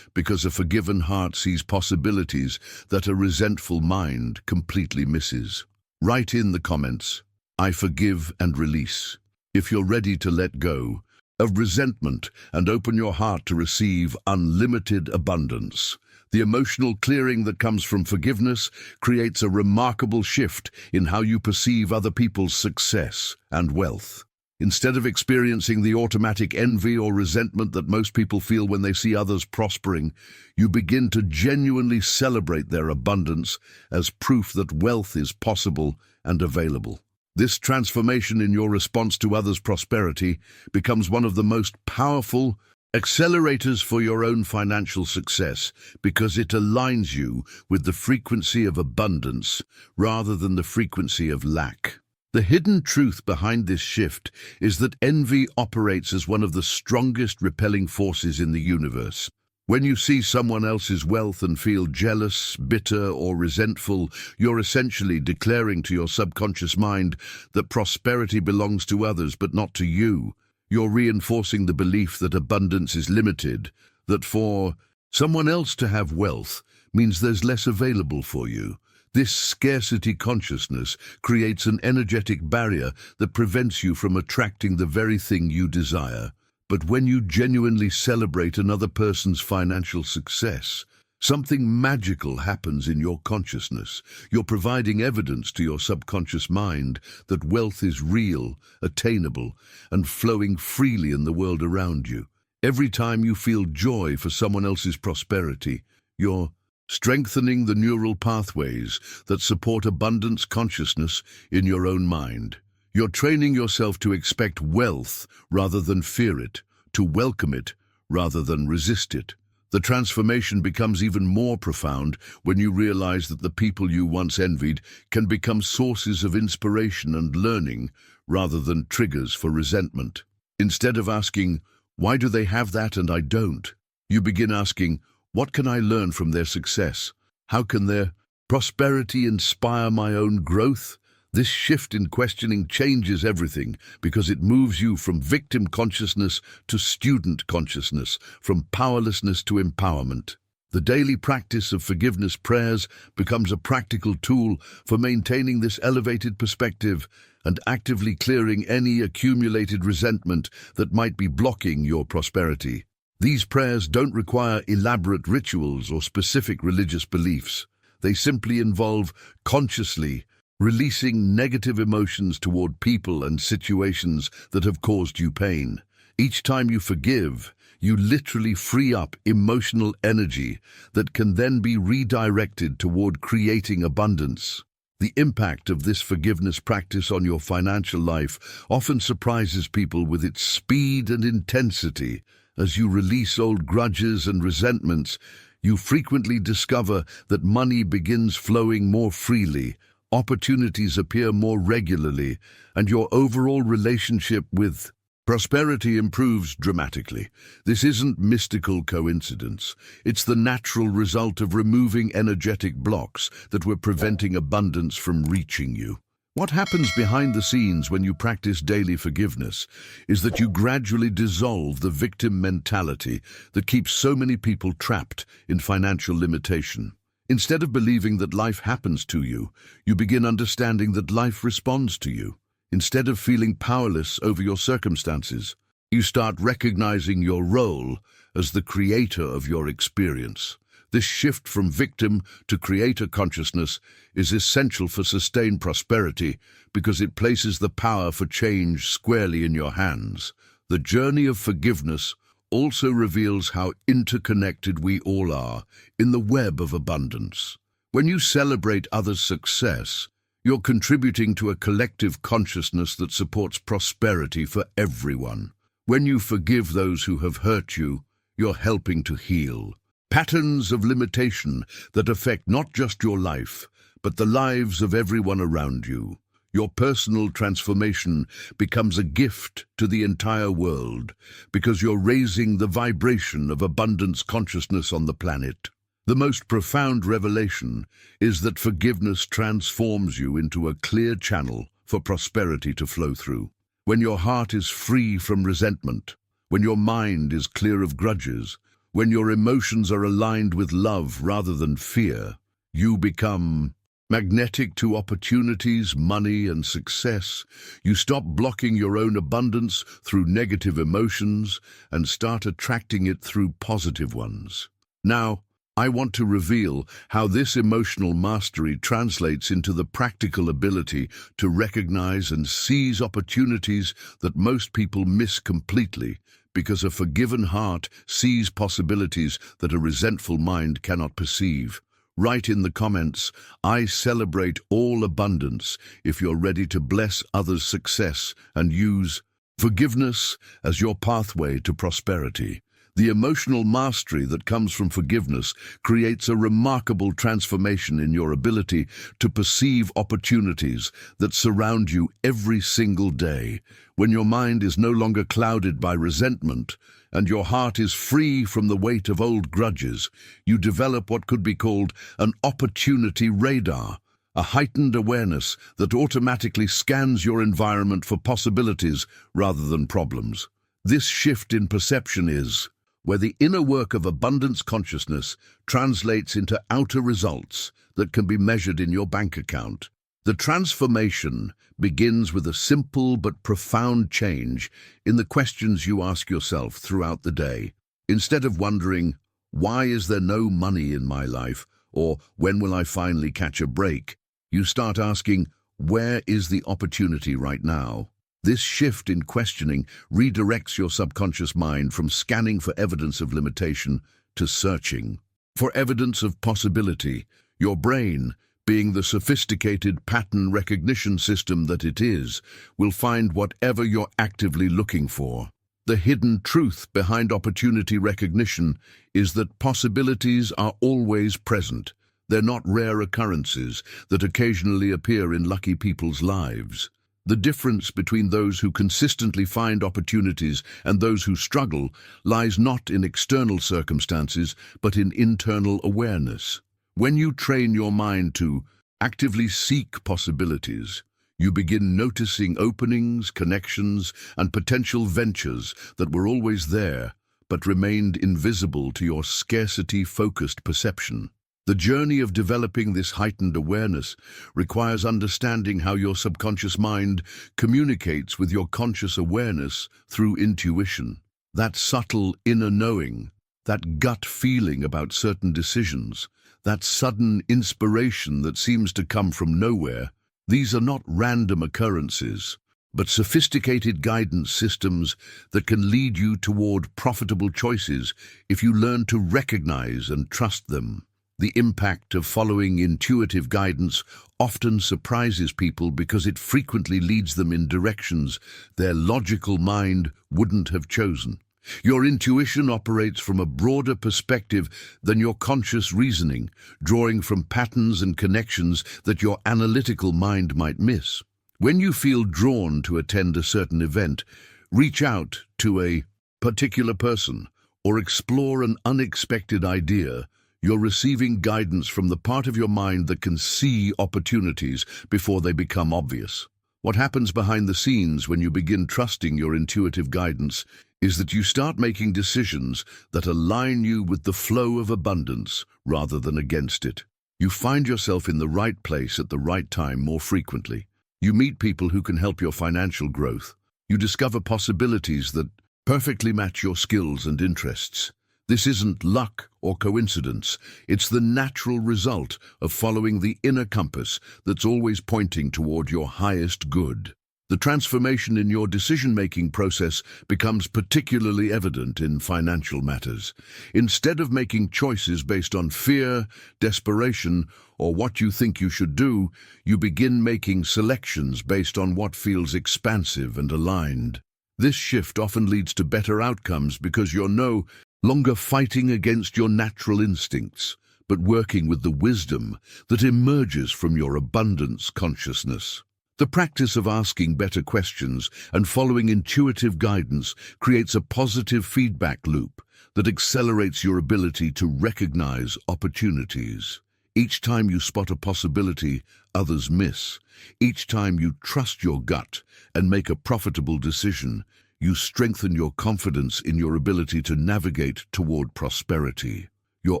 because a forgiven heart sees possibilities that a resentful mind completely misses. Write in the comments, "I forgive and release," if you're ready to let go of resentment and open your heart to receive unlimited abundance. The emotional clearing that comes from forgiveness creates a remarkable shift in how you perceive other people's success and wealth. Instead of experiencing the automatic envy or resentment that most people feel when they see others prospering, you begin to genuinely celebrate their abundance as proof that wealth is possible and available. This transformation in your response to others' prosperity becomes one of the most powerful accelerators for your own financial success because it aligns you with the frequency of abundance rather than the frequency of lack. The hidden truth behind this shift is that envy operates as one of the strongest repelling forces in the universe. When you see someone else's wealth and feel jealous, bitter, or resentful, you're essentially declaring to your subconscious mind that prosperity belongs to others but not to you. You're reinforcing the belief that abundance is limited, that for someone else to have wealth means there's less available for you. This scarcity consciousness creates an energetic barrier that prevents you from attracting the very thing you desire. But when you genuinely celebrate another person's financial success, something magical happens in your consciousness. You're providing evidence to your subconscious mind that wealth is real, attainable, and flowing freely in the world around you. Every time you feel joy for someone else's prosperity, you're strengthening the neural pathways that support abundance consciousness in your own mind. You're training yourself to expect wealth rather than fear it, to welcome it rather than resist it. The transformation becomes even more profound when you realize that the people you once envied can become sources of inspiration and learning rather than triggers for resentment. Instead of asking, "Why do they have that and I don't?" you begin asking, "What can I learn from their success? How can their prosperity inspire my own growth?" This shift in questioning changes everything because it moves you from victim consciousness to student consciousness, from powerlessness to empowerment. The daily practice of forgiveness prayers becomes a practical tool for maintaining this elevated perspective and actively clearing any accumulated resentment that might be blocking your prosperity. These prayers don't require elaborate rituals or specific religious beliefs. They simply involve consciously releasing negative emotions toward people and situations that have caused you pain. Each time you forgive, you literally free up emotional energy that can then be redirected toward creating abundance. The impact of this forgiveness practice on your financial life often surprises people with its speed and intensity. As you release old grudges and resentments, you frequently discover that money begins flowing more freely, opportunities appear more regularly, and your overall relationship with prosperity improves dramatically. This isn't mystical coincidence. It's the natural result of removing energetic blocks that were preventing abundance from reaching you. What happens behind the scenes when you practice daily forgiveness is that you gradually dissolve the victim mentality that keeps so many people trapped in financial limitation. Instead of believing that life happens to you, you begin understanding that life responds to you. Instead of feeling powerless over your circumstances, you start recognizing your role as the creator of your experience. This shift from victim to creator consciousness is essential for sustained prosperity because it places the power for change squarely in your hands. The journey of forgiveness also reveals how interconnected we all are in the web of abundance. When you celebrate others' success, you're contributing to a collective consciousness that supports prosperity for everyone. When you forgive those who have hurt you, you're helping to heal patterns of limitation that affect not just your life, but the lives of everyone around you. Your personal transformation becomes a gift to the entire world because you're raising the vibration of abundance consciousness on the planet. The most profound revelation is that forgiveness transforms you into a clear channel for prosperity to flow through. When your heart is free from resentment, when your mind is clear of grudges, when your emotions are aligned with love rather than fear, you become magnetic to opportunities, money, and success. You stop blocking your own abundance through negative emotions and start attracting it through positive ones. Now, I want to reveal how this emotional mastery translates into the practical ability to recognize and seize opportunities that most people miss completely because a forgiven heart sees possibilities that a resentful mind cannot perceive. Write in the comments, "I celebrate all abundance," if you're ready to bless others' success and use forgiveness as your pathway to prosperity. The emotional mastery that comes from forgiveness creates a remarkable transformation in your ability to perceive opportunities that surround you every single day. When your mind is no longer clouded by resentment and your heart is free from the weight of old grudges, you develop what could be called an opportunity radar, a heightened awareness that automatically scans your environment for possibilities rather than problems. This shift in perception is where the inner work of abundance consciousness translates into outer results that can be measured in your bank account. The transformation begins with a simple but profound change in the questions you ask yourself throughout the day. Instead of wondering, "Why is there no money in my life?" or "When will I finally catch a break?" you start asking, "Where is the opportunity right now?" This shift in questioning redirects your subconscious mind from scanning for evidence of limitation to searching for evidence of possibility. Your brain, being the sophisticated pattern recognition system that it is, will find whatever you're actively looking for. The hidden truth behind opportunity recognition is that possibilities are always present. They're not rare occurrences that occasionally appear in lucky people's lives. The difference between those who consistently find opportunities and those who struggle lies not in external circumstances, but in internal awareness. When you train your mind to actively seek possibilities, You begin noticing openings, connections, and potential ventures that were always there, but remained invisible to your scarcity-focused perception. The journey of developing this heightened awareness requires understanding how your subconscious mind communicates with your conscious awareness through intuition. That subtle inner knowing, that gut feeling about certain decisions, that sudden inspiration that seems to come from nowhere, these are not random occurrences, but sophisticated guidance systems that can lead you toward profitable choices if you learn to recognize and trust them. The impact of following intuitive guidance often surprises people because it frequently leads them in directions their logical mind wouldn't have chosen. Your intuition operates from a broader perspective than your conscious reasoning, drawing from patterns and connections that your analytical mind might miss. When you feel drawn to attend a certain event, reach out to a particular person, or explore an unexpected idea, you're receiving guidance from the part of your mind that can see opportunities before they become obvious. What happens behind the scenes when you begin trusting your intuitive guidance is that you start making decisions that align you with the flow of abundance rather than against it. You find yourself in the right place at the right time more frequently. You meet people who can help your financial growth. You discover possibilities that perfectly match your skills and interests. This isn't luck or coincidence. It's the natural result of following the inner compass that's always pointing toward your highest good. The transformation in your decision-making process becomes particularly evident in financial matters. Instead of making choices based on fear, desperation, or what you think you should do, you begin making selections based on what feels expansive and aligned. This shift often leads to better outcomes because you're no longer fighting against your natural instincts, but working with the wisdom that emerges from your abundance consciousness. The practice of asking better questions and following intuitive guidance creates a positive feedback loop that accelerates your ability to recognize opportunities. Each time you spot a possibility others miss, each time you trust your gut and make a profitable decision, you strengthen your confidence in your ability to navigate toward prosperity. Your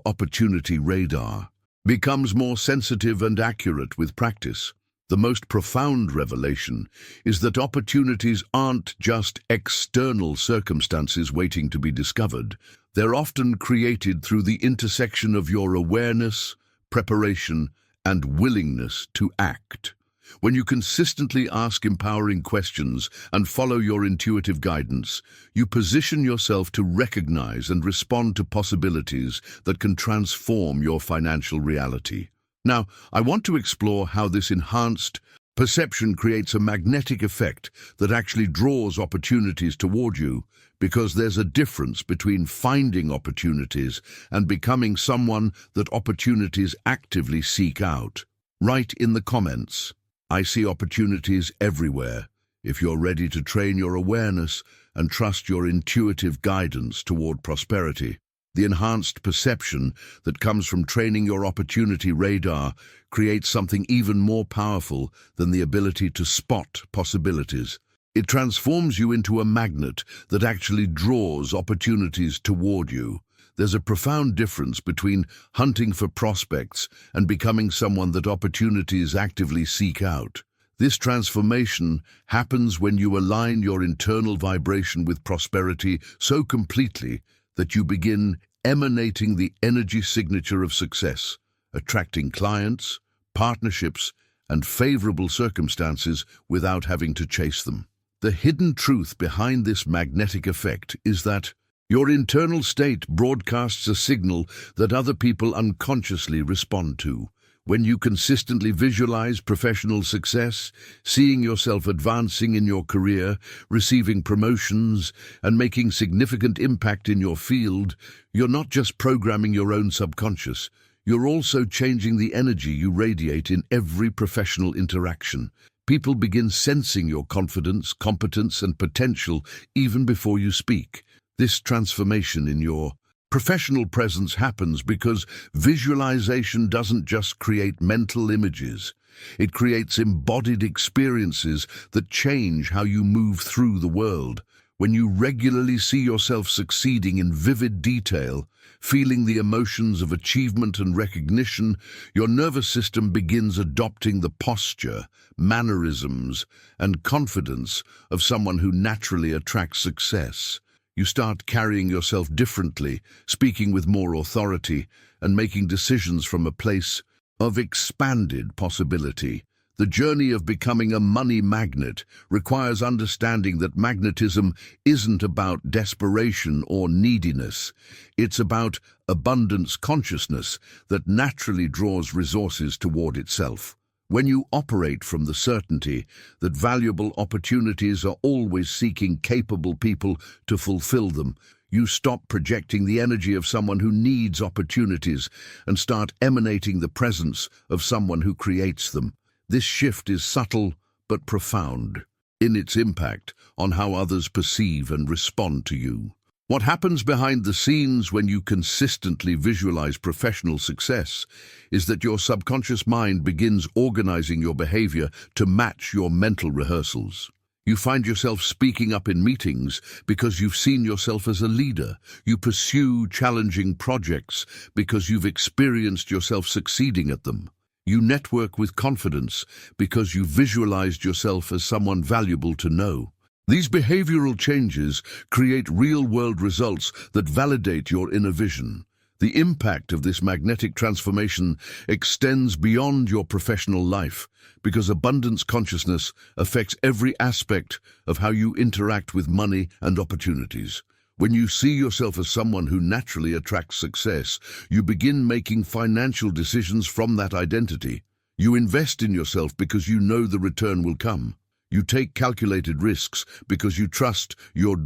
opportunity radar becomes more sensitive and accurate with practice. The most profound revelation is that opportunities aren't just external circumstances waiting to be discovered. They're often created through the intersection of your awareness, preparation, and willingness to act. When you consistently ask empowering questions and follow your intuitive guidance, you position yourself to recognize and respond to possibilities that can transform your financial reality. Now, I want to explore how this enhanced perception creates a magnetic effect that actually draws opportunities toward you, because there's a difference between finding opportunities and becoming someone that opportunities actively seek out. Write in the comments, "I see opportunities everywhere," if you're ready to train your awareness and trust your intuitive guidance toward prosperity. The enhanced perception that comes from training your opportunity radar creates something even more powerful than the ability to spot possibilities. It transforms you into a magnet that actually draws opportunities toward you. There's a profound difference between hunting for prospects and becoming someone that opportunities actively seek out. This transformation happens when you align your internal vibration with prosperity so completely that you begin emanating the energy signature of success, attracting clients, partnerships, and favorable circumstances without having to chase them. The hidden truth behind this magnetic effect is that your internal state broadcasts a signal that other people unconsciously respond to. When you consistently visualize professional success, seeing yourself advancing in your career, receiving promotions, and making significant impact in your field, you're not just programming your own subconscious, you're also changing the energy you radiate in every professional interaction. People begin sensing your confidence, competence, and potential even before you speak. This transformation in your professional presence happens because visualization doesn't just create mental images. It creates embodied experiences that change how you move through the world. When you regularly see yourself succeeding in vivid detail, feeling the emotions of achievement and recognition, your nervous system begins adopting the posture, mannerisms, and confidence of someone who naturally attracts success. You start carrying yourself differently, speaking with more authority, and making decisions from a place of expanded possibility. The journey of becoming a money magnet requires understanding that magnetism isn't about desperation or neediness. It's about abundance consciousness that naturally draws resources toward itself. When you operate from the certainty that valuable opportunities are always seeking capable people to fulfill them, you stop projecting the energy of someone who needs opportunities and start emanating the presence of someone who creates them. This shift is subtle but profound in its impact on how others perceive and respond to you. What happens behind the scenes when you consistently visualize professional success is that your subconscious mind begins organizing your behavior to match your mental rehearsals. You find yourself speaking up in meetings because you've seen yourself as a leader. You pursue challenging projects because you've experienced yourself succeeding at them. You network with confidence because you visualized yourself as someone valuable to know. These behavioral changes create real-world results that validate your inner vision. The impact of this magnetic transformation extends beyond your professional life because abundance consciousness affects every aspect of how you interact with money and opportunities. When you see yourself as someone who naturally attracts success, you begin making financial decisions from that identity. You invest in yourself because you know the return will come. You take calculated risks because you trust your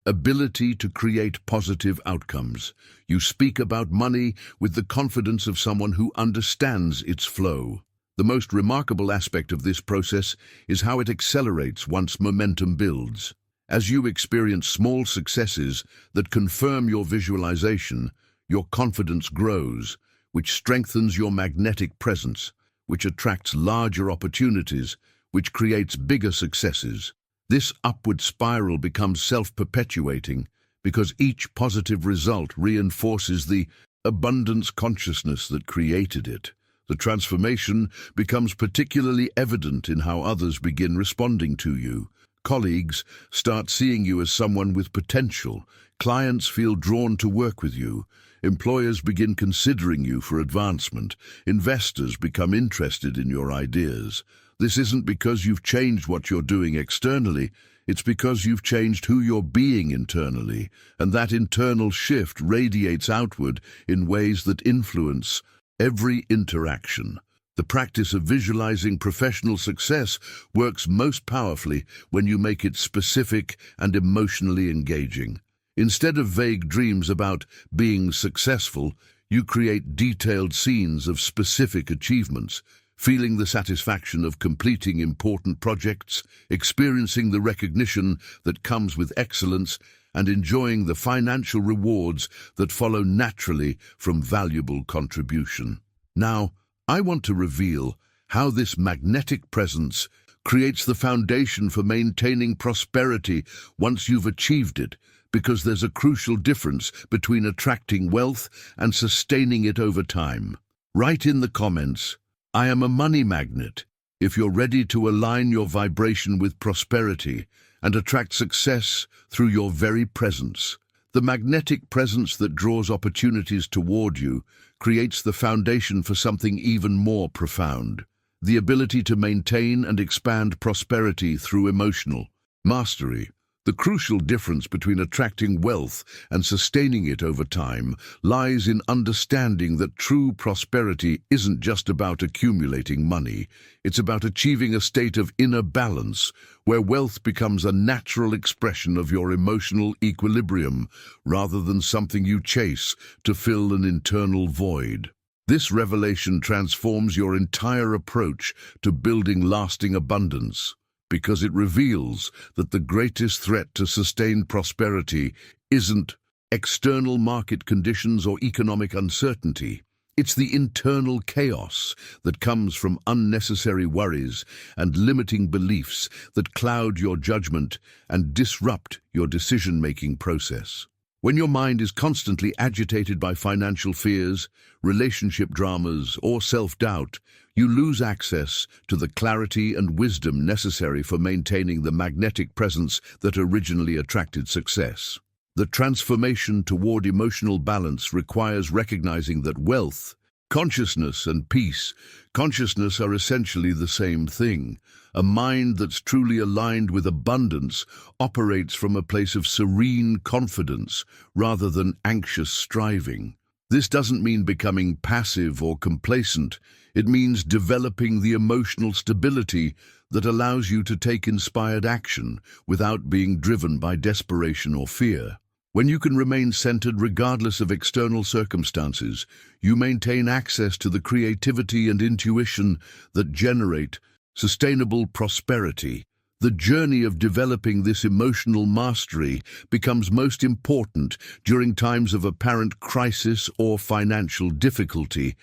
ability to create positive outcomes. You speak about money with the confidence of someone who understands its flow. The most remarkable aspect of this process is how it accelerates once momentum builds. As you experience small successes that confirm your visualization, your confidence grows, which strengthens your magnetic presence, which attracts larger opportunities, which creates bigger successes. This upward spiral becomes self-perpetuating because each positive result reinforces the abundance consciousness that created it. The transformation becomes particularly evident in how others begin responding to you. Colleagues start seeing you as someone with potential. Clients feel drawn to work with you. Employers begin considering you for advancement. Investors become interested in your ideas. This isn't because you've changed what you're doing externally. It's because you've changed who you're being internally, and that internal shift radiates outward in ways that influence every interaction. The practice of visualizing professional success works most powerfully when you make it specific and emotionally engaging. Instead of vague dreams about being successful, you create detailed scenes of specific achievements, feeling the satisfaction of completing important projects, experiencing the recognition that comes with excellence, and enjoying the financial rewards that follow naturally from valuable contribution. Now, I want to reveal how this magnetic presence creates the foundation for maintaining prosperity once you've achieved it, because there's a crucial difference between attracting wealth and sustaining it over time. Write in the comments, "I am a money magnet," if you're ready to align your vibration with prosperity and attract success through your very presence. The magnetic presence that draws opportunities toward you creates the foundation for something even more profound: the ability to maintain and expand prosperity through emotional mastery. The crucial difference between attracting wealth and sustaining it over time lies in understanding that true prosperity isn't just about accumulating money. It's about achieving a state of inner balance, where wealth becomes a natural expression of your emotional equilibrium, rather than something you chase to fill an internal void. This revelation transforms your entire approach to building lasting abundance, because it reveals that the greatest threat to sustained prosperity isn't external market conditions or economic uncertainty. It's the internal chaos that comes from unnecessary worries and limiting beliefs that cloud your judgment and disrupt your decision-making process. When your mind is constantly agitated by financial fears, relationship dramas, or self-doubt, you lose access to the clarity and wisdom necessary for maintaining the magnetic presence that originally attracted success. The transformation toward emotional balance requires recognizing that wealth, consciousness, and peace, consciousness are essentially the same thing. A mind that's truly aligned with abundance operates from a place of serene confidence rather than anxious striving. This doesn't mean becoming passive or complacent. It means developing the emotional stability that allows you to take inspired action without being driven by desperation or fear. When you can remain centered regardless of external circumstances, you maintain access to the creativity and intuition that generate sustainable prosperity. The journey of developing this emotional mastery becomes most important during times of apparent crisis or financial difficulty.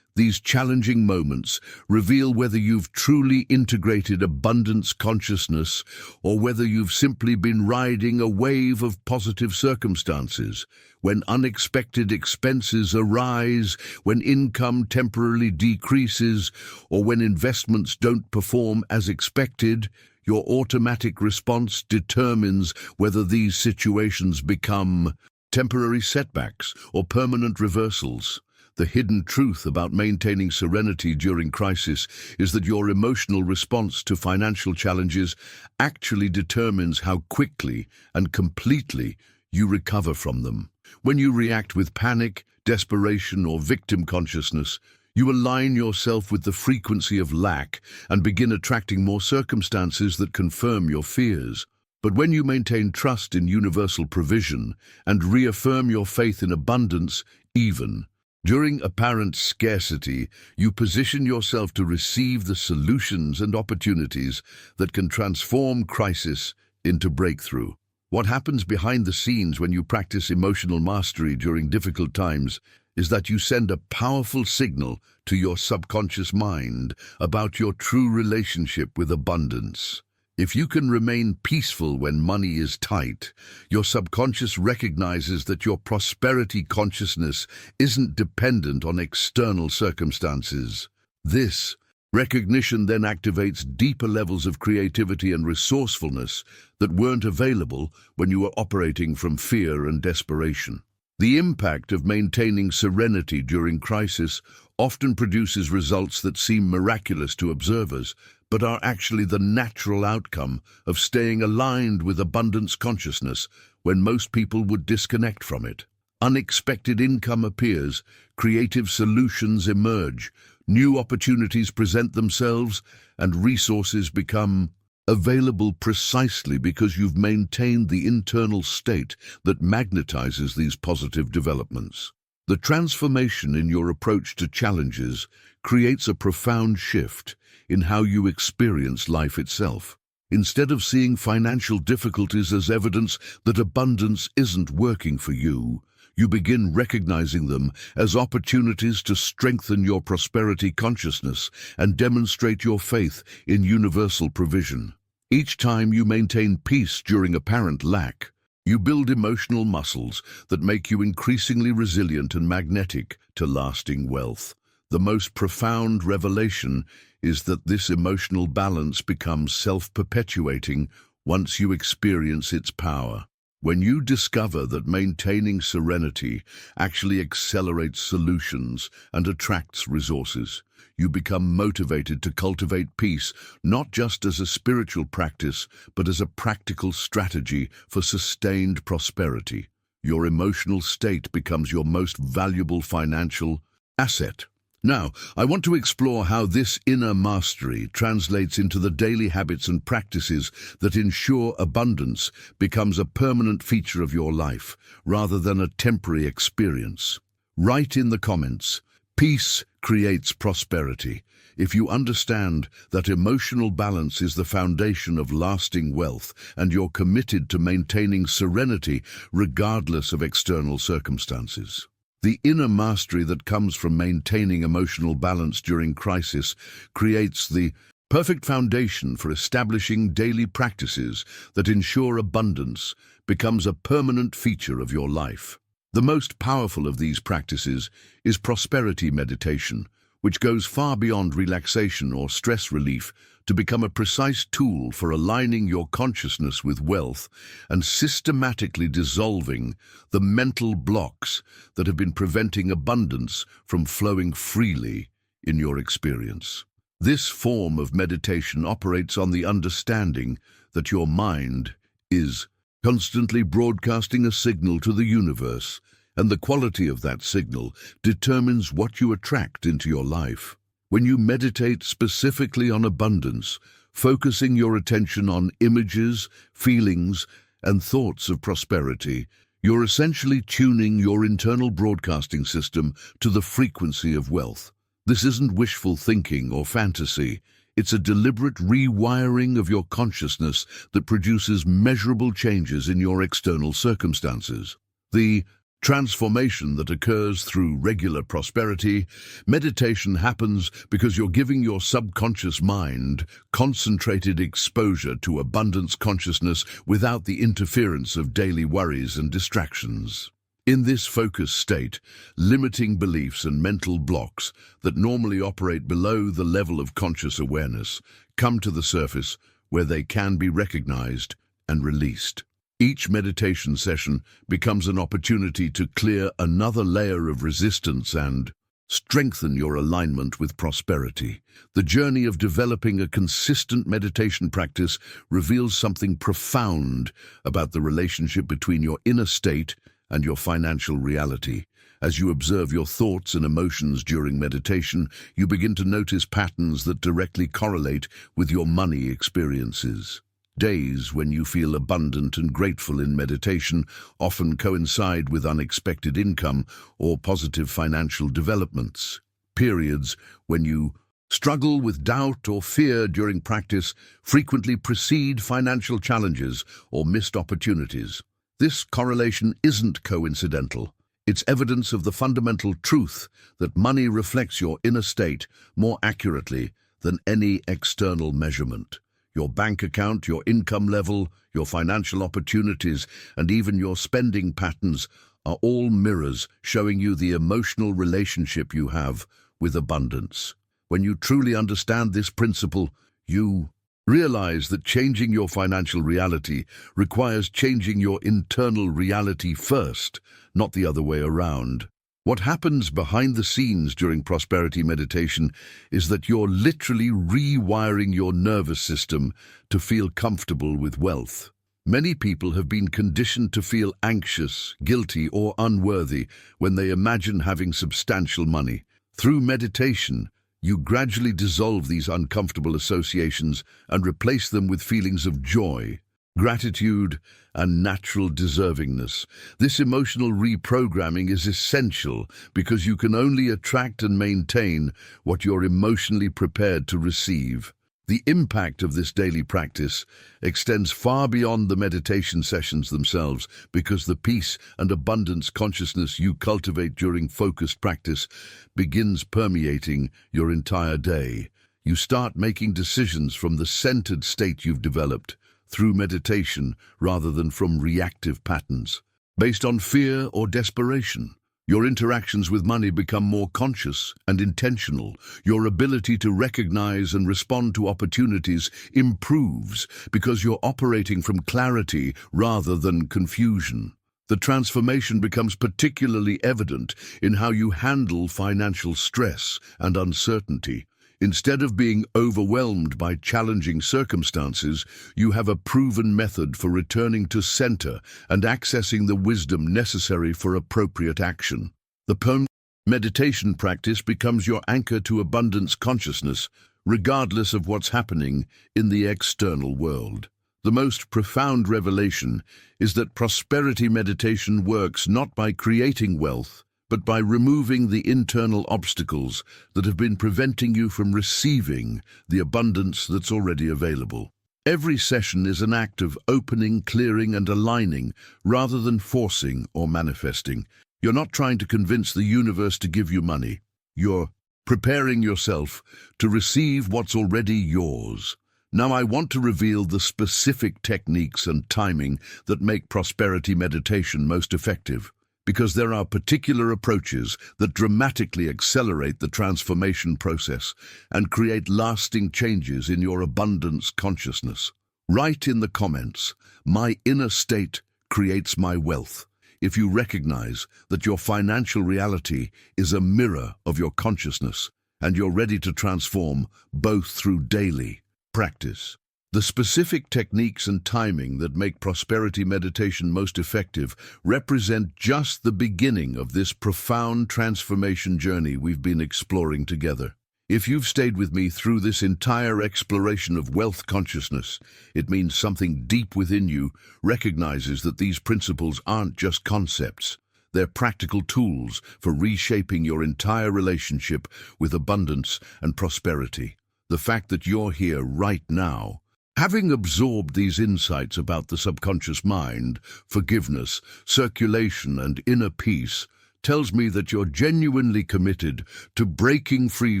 These challenging moments reveal whether you've truly integrated abundance consciousness or whether you've simply been riding a wave of positive circumstances. When unexpected expenses arise, when income temporarily decreases, or when investments don't perform as expected, your automatic response determines whether these situations become temporary setbacks or permanent reversals. The hidden truth about maintaining serenity during crisis is that your emotional response to financial challenges actually determines how quickly and completely you recover from them. When you react with panic, desperation, or victim consciousness, you align yourself with the frequency of lack and begin attracting more circumstances that confirm your fears. But when you maintain trust in universal provision and reaffirm your faith in abundance, even during apparent scarcity, you position yourself to receive the solutions and opportunities that can transform crisis into breakthrough. What happens behind the scenes when you practice emotional mastery during difficult times is that you send a powerful signal to your subconscious mind about your true relationship with abundance. If you can remain peaceful when money is tight, your subconscious recognizes that your prosperity consciousness isn't dependent on external circumstances. This recognition then activates deeper levels of creativity and resourcefulness that weren't available when you were operating from fear and desperation. The impact of maintaining serenity during crisis often produces results that seem miraculous to observers, but are actually the natural outcome of staying aligned with abundance consciousness when most people would disconnect from it. Unexpected income appears, creative solutions emerge, new opportunities present themselves, and resources become available precisely because you've maintained the internal state that magnetizes these positive developments. The transformation in your approach to challenges creates a profound shift in how you experience life itself. Instead of seeing financial difficulties as evidence that abundance isn't working for you, you begin recognizing them as opportunities to strengthen your prosperity consciousness and demonstrate your faith in universal provision. Each time you maintain peace during apparent lack, you build emotional muscles that make you increasingly resilient and magnetic to lasting wealth. The most profound revelation is that this emotional balance becomes self-perpetuating once you experience its power. When you discover that maintaining serenity actually accelerates solutions and attracts resources, you become motivated to cultivate peace, not just as a spiritual practice, but as a practical strategy for sustained prosperity. Your emotional state becomes your most valuable financial asset. Now, I want to explore how this inner mastery translates into the daily habits and practices that ensure abundance becomes a permanent feature of your life, rather than a temporary experience. Write in the comments, "Peace creates prosperity." If you understand that emotional balance is the foundation of lasting wealth and you're committed to maintaining serenity regardless of external circumstances. The inner mastery that comes from maintaining emotional balance during crisis creates the perfect foundation for establishing daily practices that ensure abundance becomes a permanent feature of your life. The most powerful of these practices is prosperity meditation, which goes far beyond relaxation or stress relief to become a precise tool for aligning your consciousness with wealth and systematically dissolving the mental blocks that have been preventing abundance from flowing freely in your experience. This form of meditation operates on the understanding that your mind is constantly broadcasting a signal to the universe, and the quality of that signal determines what you attract into your life. When you meditate specifically on abundance, focusing your attention on images, feelings, and thoughts of prosperity, you're essentially tuning your internal broadcasting system to the frequency of wealth. This isn't wishful thinking or fantasy. It's a deliberate rewiring of your consciousness that produces measurable changes in your external circumstances. The transformation that occurs through regular prosperity meditation happens because you're giving your subconscious mind concentrated exposure to abundance consciousness without the interference of daily worries and distractions. In this focused state, limiting beliefs and mental blocks that normally operate below the level of conscious awareness come to the surface, where they can be recognized and released. Each meditation session becomes an opportunity to clear another layer of resistance and strengthen your alignment with prosperity. The journey of developing a consistent meditation practice reveals something profound about the relationship between your inner state and your financial reality. As you observe your thoughts and emotions during meditation, you begin to notice patterns that directly correlate with your money experiences. Days when you feel abundant and grateful in meditation often coincide with unexpected income or positive financial developments. Periods when you struggle with doubt or fear during practice frequently precede financial challenges or missed opportunities. This correlation isn't coincidental. It's evidence of the fundamental truth that money reflects your inner state more accurately than any external measurement. Your bank account, your income level, your financial opportunities, and even your spending patterns are all mirrors showing you the emotional relationship you have with abundance. When you truly understand this principle, you realize that changing your financial reality requires changing your internal reality first, not the other way around. What happens behind the scenes during prosperity meditation is that you're literally rewiring your nervous system to feel comfortable with wealth. Many people have been conditioned to feel anxious, guilty, or unworthy when they imagine having substantial money. Through meditation, you gradually dissolve these uncomfortable associations and replace them with feelings of joy, gratitude, and natural deservingness. This emotional reprogramming is essential because you can only attract and maintain what you're emotionally prepared to receive. The impact of this daily practice extends far beyond the meditation sessions themselves because the peace and abundance consciousness you cultivate during focused practice begins permeating your entire day. You start making decisions from the centered state you've developed through meditation rather than from reactive patterns based on fear or desperation. Your interactions with money become more conscious and intentional. Your ability to recognize and respond to opportunities improves because you're operating from clarity rather than confusion. The transformation becomes particularly evident in how you handle financial stress and uncertainty. Instead of being overwhelmed by challenging circumstances, you have a proven method for returning to center and accessing the wisdom necessary for appropriate action. The meditation practice becomes your anchor to abundance consciousness, regardless of what's happening in the external world. The most profound revelation is that prosperity meditation works not by creating wealth, but by removing the internal obstacles that have been preventing you from receiving the abundance that's already available. Every session is an act of opening, clearing, and aligning rather than forcing or manifesting. You're not trying to convince the universe to give you money. You're preparing yourself to receive what's already yours. Now I want to reveal the specific techniques and timing that make prosperity meditation most effective, because there are particular approaches that dramatically accelerate the transformation process and create lasting changes in your abundance consciousness. Write in the comments, "My inner state creates my wealth," if you recognize that your financial reality is a mirror of your consciousness and you're ready to transform both through daily practice. The specific techniques and timing that make prosperity meditation most effective represent just the beginning of this profound transformation journey we've been exploring together. If you've stayed with me through this entire exploration of wealth consciousness, it means something deep within you recognizes that these principles aren't just concepts. They're practical tools for reshaping your entire relationship with abundance and prosperity. The fact that you're here right now, having absorbed these insights about the subconscious mind, forgiveness, circulation, and inner peace, tells me that you're genuinely committed to breaking free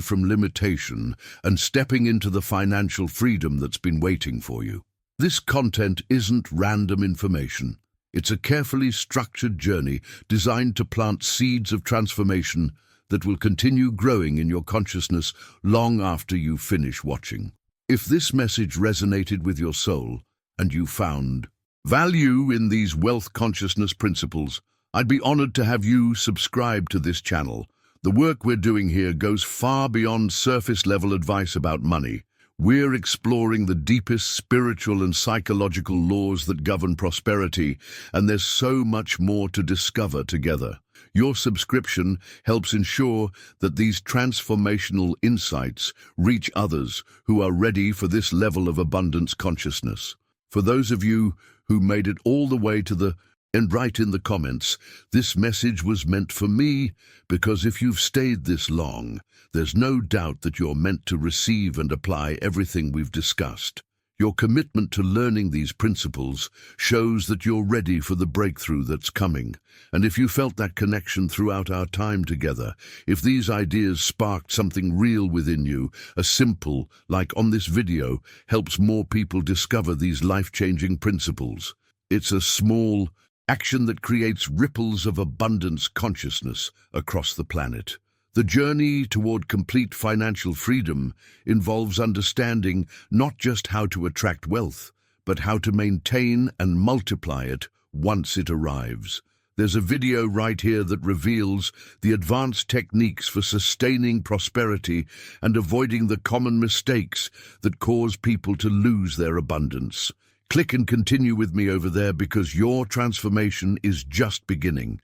from limitation and stepping into the financial freedom that's been waiting for you. This content isn't random information. It's a carefully structured journey designed to plant seeds of transformation that will continue growing in your consciousness long after you finish watching. If this message resonated with your soul and you found value in these wealth consciousness principles, I'd be honored to have you subscribe to this channel. The work we're doing here goes far beyond surface-level advice about money. We're exploring the deepest spiritual and psychological laws that govern prosperity, and there's so much more to discover together. Your subscription helps ensure that these transformational insights reach others who are ready for this level of abundance consciousness. For those of you who made it all the way to the end, write in the comments, "This message was meant for me," because if you've stayed this long, there's no doubt that you're meant to receive and apply everything we've discussed. Your commitment to learning these principles shows that you're ready for the breakthrough that's coming. And if you felt that connection throughout our time together, if these ideas sparked something real within you, a simple, like on this video, helps more people discover these life-changing principles. It's a small action that creates ripples of abundance consciousness across the planet. The journey toward complete financial freedom involves understanding not just how to attract wealth, but how to maintain and multiply it once it arrives. There's a video right here that reveals the advanced techniques for sustaining prosperity and avoiding the common mistakes that cause people to lose their abundance. Click and continue with me over there because your transformation is just beginning.